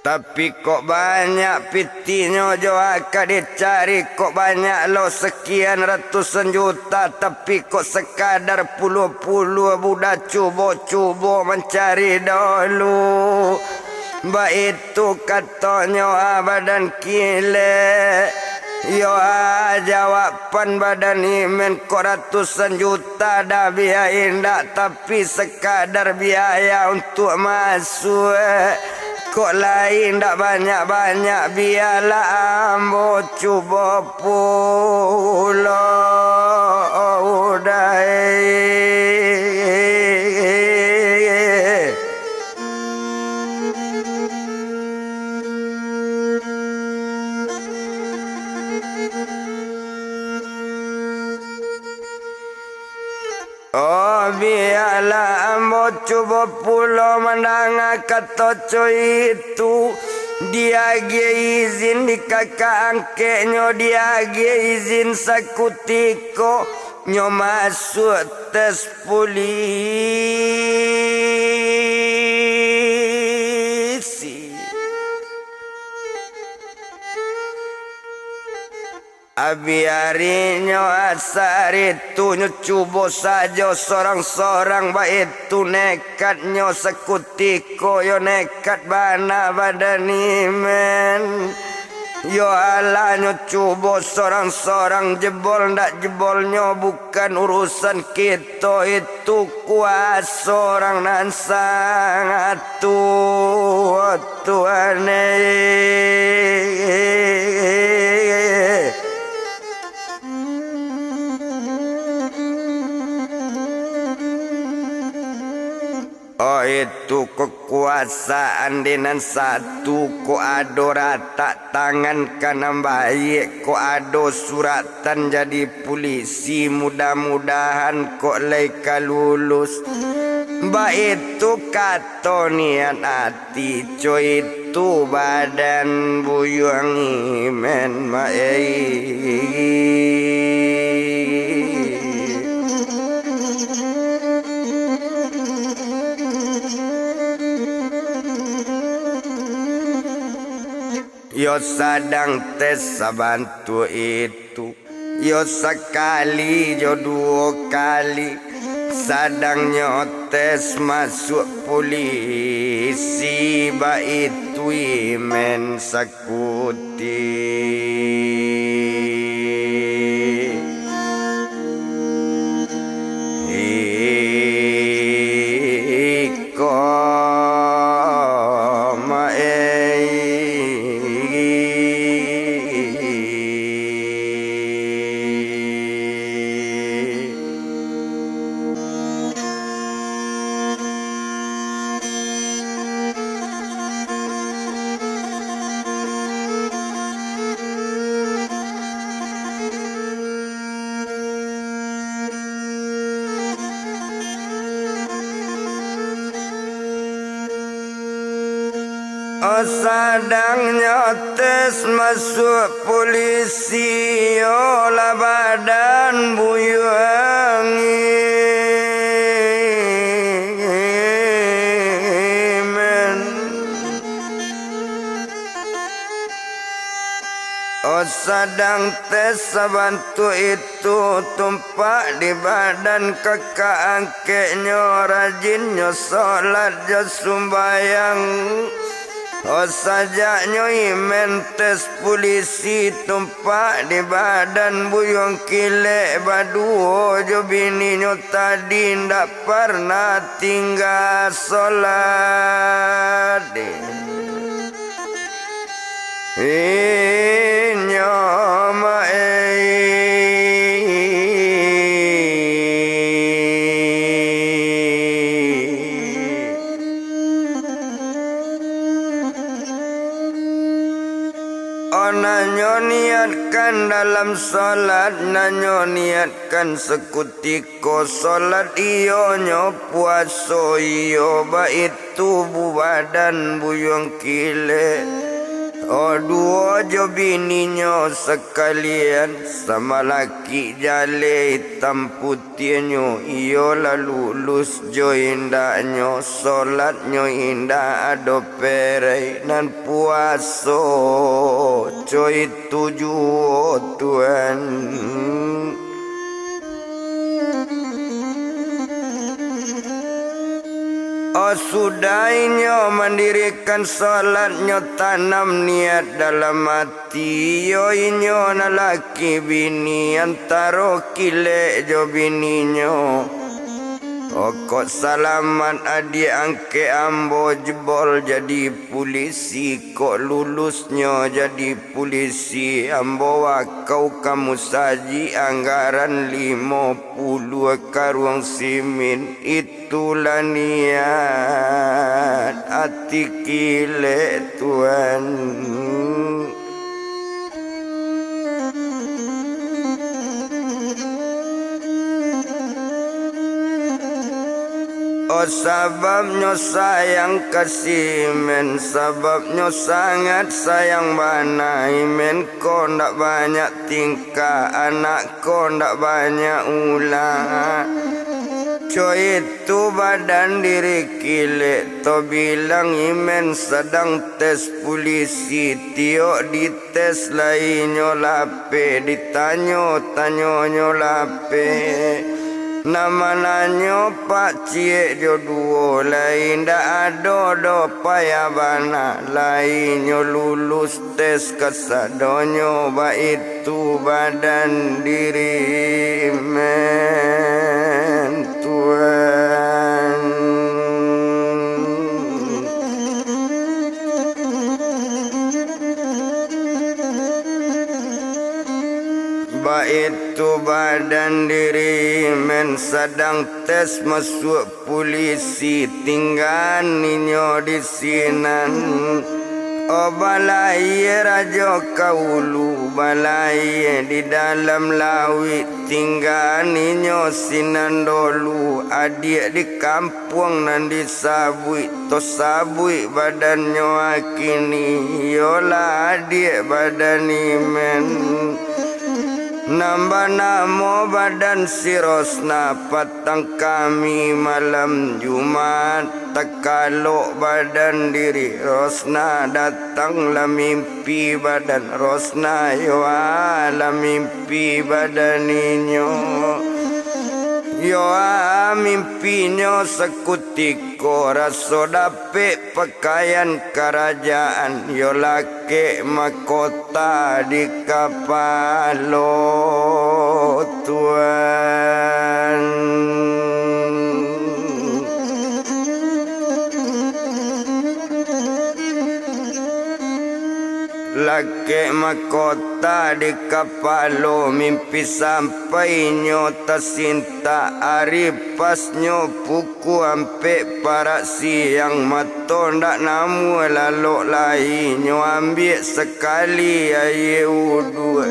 Speaker 2: Tapi kok banyak pitinya jo akan dicari. Kok banyak lo sekian ratusan juta. Tapi kok sekadar puluh-puluh budak cubo-cubo mencari dulu. Ba itu katanya badan kile. Yo jawaban badan imen kok ratusan juta dah biaya indak. Tapi sekadar biaya untuk masuk. Kok lain tak banyak-banyak biarlah ambo cuba pulau Oh biarlah ambo cuba pulau mendengar kata coy itu. Dia izin di kakak angkeknya. Dia izin sakutiko. nyo masuk tes polisi. Abiari nyo asar itu nyo cubo saja sorang-sorang baik itu nekat nyo sekutiko yo nekat bana badani men. Yo ala nyo cubo sorang-sorang jebol ndak jebolnya bukan urusan kita itu kuasa orang nan sangat Tuhan. Oh itu kekuasaan dinan satu ko ado rata tangan kanan baik ko ado suratan jadi polisi mudah-mudahan kok leka lulus. Ba itu kato niat hati coy itu badan buyang imen Yo sadang tes sabantu itu. Yo sekali yo dua kali sadang nyotes masuk polisi. Ba itu imen sakuti. Sadang nyotes masuk polisi olah badan buyangi men. Sadang tes sabantu itu tumpak di badan kakak angkeknya rajinnya sholat jo sumbayang. Sajaknya imen tes polisi tumpak di badan buyong kilek baduo jo bininyo tadi ndak pernah tinggal sholat. Nyoma nanyo niatkan dalam sholat, nanyo niatkan sekutiko sholat iyo nyo puaso iyo bait tubuh badan buyong kile. Oh dua jo bininyo sekalian sama laki jale hitam putihnya iyo lalu lulus jo indahnya solatnya indah ado perai nan puaso coy tujuh Tuhan. Sudahnya mendirikan salatnya tanam niat dalam hati yo inyo na laki bini antara kile jo bininyo. Kok salaman adik angke ambo jebol jadi polisi, kok lulusnya jadi polisi ambo wakau kamu saji anggaran 50 karung simin. Itulah niat hati kile Tuhan. Oh sababnya sayang kasih men, sababnya sangat sayang bana men. Kau ndak banyak tingkah, anak kau ndak banyak ulah. Coy itu badan diri kile, to bilang imen sedang tes polisi. Tio dites lainnya lape, ditanyo lape. Nama nanyo pak cie jodoh, lain dak ado do payah bana. Lainnya lulus tes kasadonyo, ba itu badan diri men Tuhan. Ba itu badan diri men sedang tes masuk polisi, tinggal ninyo di sinan. Oh balai raja kaulu, balai di dalam laut, tinggal ninyo sinan dulu. Adik di kampung nan disabui, to sabui badannya akini. Yola adik badan imen. Nambah namo badan si Rosna, patang kami malam Jumat. Tekalo badan diri Rosna, datanglah mimpi badan Rosna. Yo ala mimpi badan inyo, yo mimpinya sekutiko. Raso dapet pakaian kerajaan, yo lake mahkota di kapalo Tuhan. Lake mahkota di kapalo, mimpi sampai nyo tersinta. Hari pasnyo puku ampe para siang, mato ndak namu lalu lain. Nyo ambil sekali air wudu.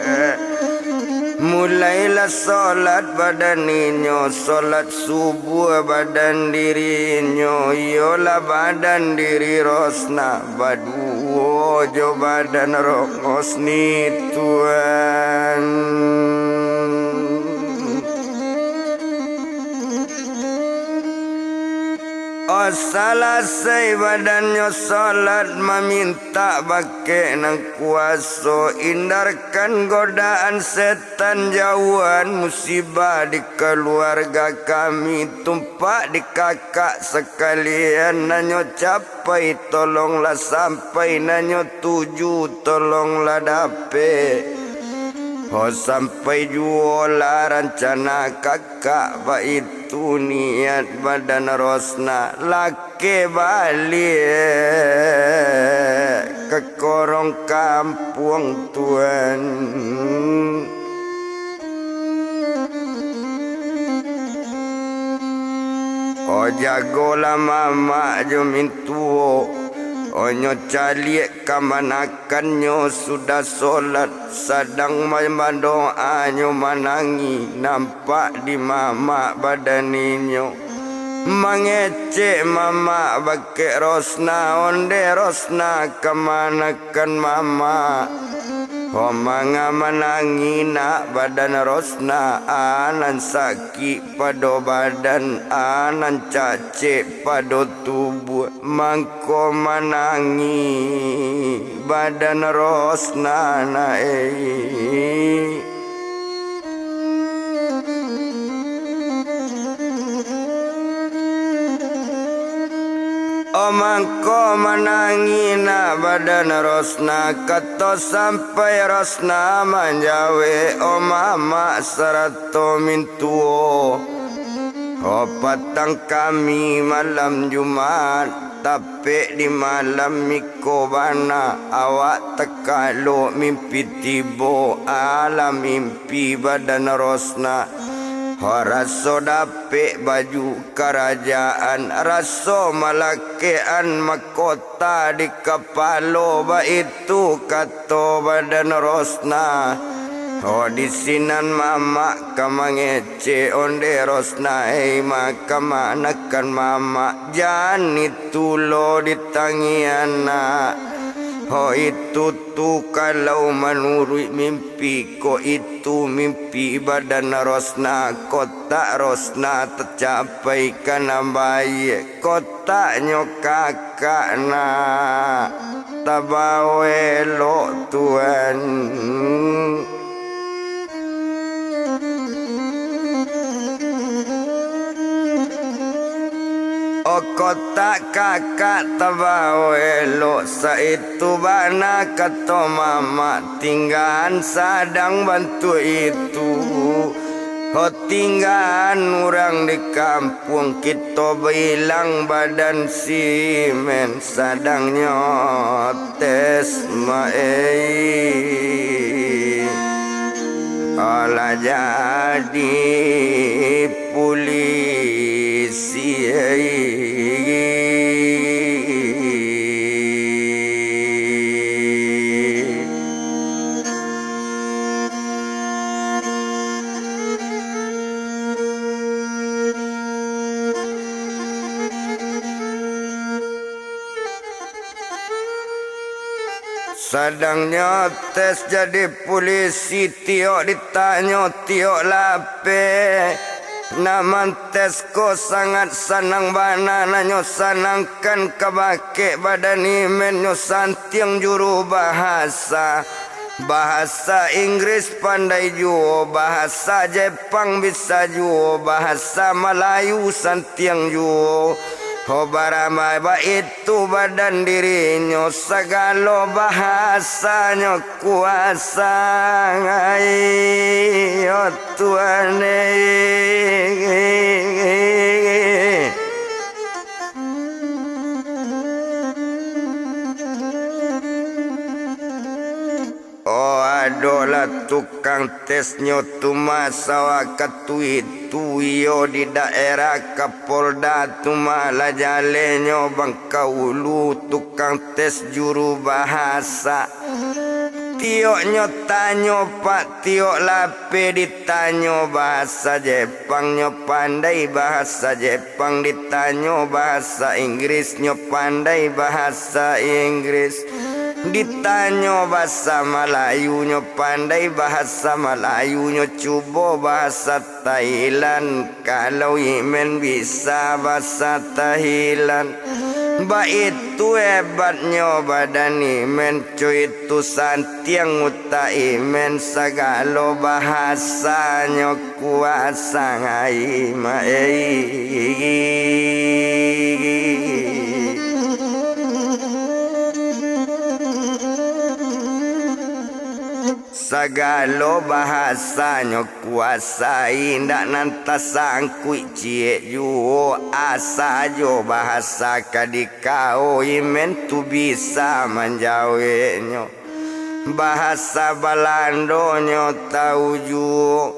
Speaker 2: Mulailah solat badan inyo, solat subuh badan diri inyo. Yolah badan diri Rosna, baduo jo badan Rosni Tuhan. Oh selesai badannya salat, meminta bake nang kuasa. Hindarkan godaan setan, jauhan musibah di keluarga kami. Tumpak di kakak sekalian, nanyo capai tolonglah sampai. Nanyo tuju tolonglah dapet. Oh sampai juolah rencana kakak, ba itu niat badan Rosna. Laki balik ke korong kampung Tuhan. Oh jagolah mama jo mintuo. Onyo caliek kamanakannya sudah solat, sedang mendoanyo manangi. Nampak di mama badaninyo, mengecek mama bake Rosna. Onde Rosna kamanakan mama. Oh manga menangi nak badan Rosna. Anan sakit pada badan, anan cacik pada tubuh. Mangko menangi badan Rosna na Omangko menangi na badan Rosna. Kato sampai Rosna menjawe, o mama serato mintuo. O patang kami malam Jumat, tapi di malam miko bana. Awak tekalo mimpi tibo, ala mimpi badan Rosna. Raso dapet baju kerajaan, raso malakean mahkota di kepala. Ba itu kato badan Rosna. Oh disinan mama kamangece onde rosnai maka manakan mama jani tulo ditangiana. Oh itu tuh kalau menurut mimpi ko itu mimpi badan rosna kota rosna tercapai kana bayi kota nyokakana tabawe lo Tuhan. O kota kakak tabawe lo sa itu bana kato mama tinggalan sadang bantu itu. O tinggalan orang di kampung kita bilang badan simen sadang nyotes mae. Olah jadi polisi. Sadang nyotes jadi polisi tiok ditanya tiok lape. Naman tes ko sangat sanang bana nanyo sanangkan kabake badan imen nyo santiang juru bahasa. Bahasa Inggris pandai juo, bahasa Jepang bisa juo, bahasa Melayu santiang juo. Oh baramai ba itu badan dirinya segala bahasanya kuasa ngai oh Tuhan. Oh adolah tukang tesnya tu masawa katuit tuyo di daerah Kapolda tu malah jalenyo Bangkaulu tukang tes juru bahasa. Tioknya tanyo pak tiok lape ditanyo bahasa Jepang nyo pandai bahasa Jepang ditanyo bahasa Inggris nyo pandai bahasa Inggris. Ditanyo bahasa Melayu nyo pandai bahasa Melayu nyo cuba bahasa Thailand kalau imen bisa bahasa Thailand. Ba itu hebatnya badan imen cuy itu santiang uta imen segala bahasanya kuasa ngai segala bahasanya kuasai ndak nantas sangkui cie juo asa jo bahasa kadikau imen tu bisa menjawabnya. Bahasa Balandonyo tahu juo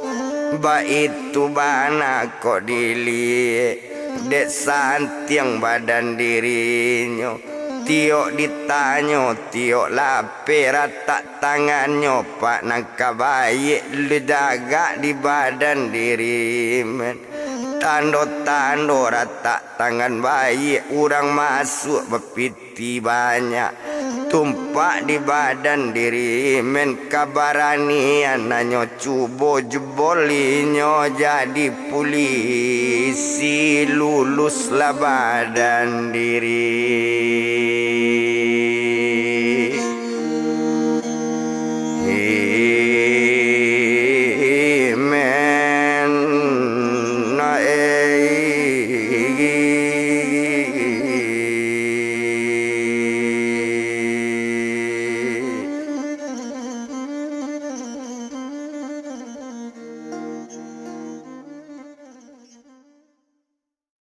Speaker 2: ba itu bana kok dilihat dek santiang badan dirinya. Tiok ditanyo tiok lape rata tangannya pak nangka baik ledaga di badan diri men. Tando-tando rata tangan baik orang masuk bepiti banyak tumpak di badan diri men kabarani anaknya cubo jebolinyo jadi polisi luluslah badan diri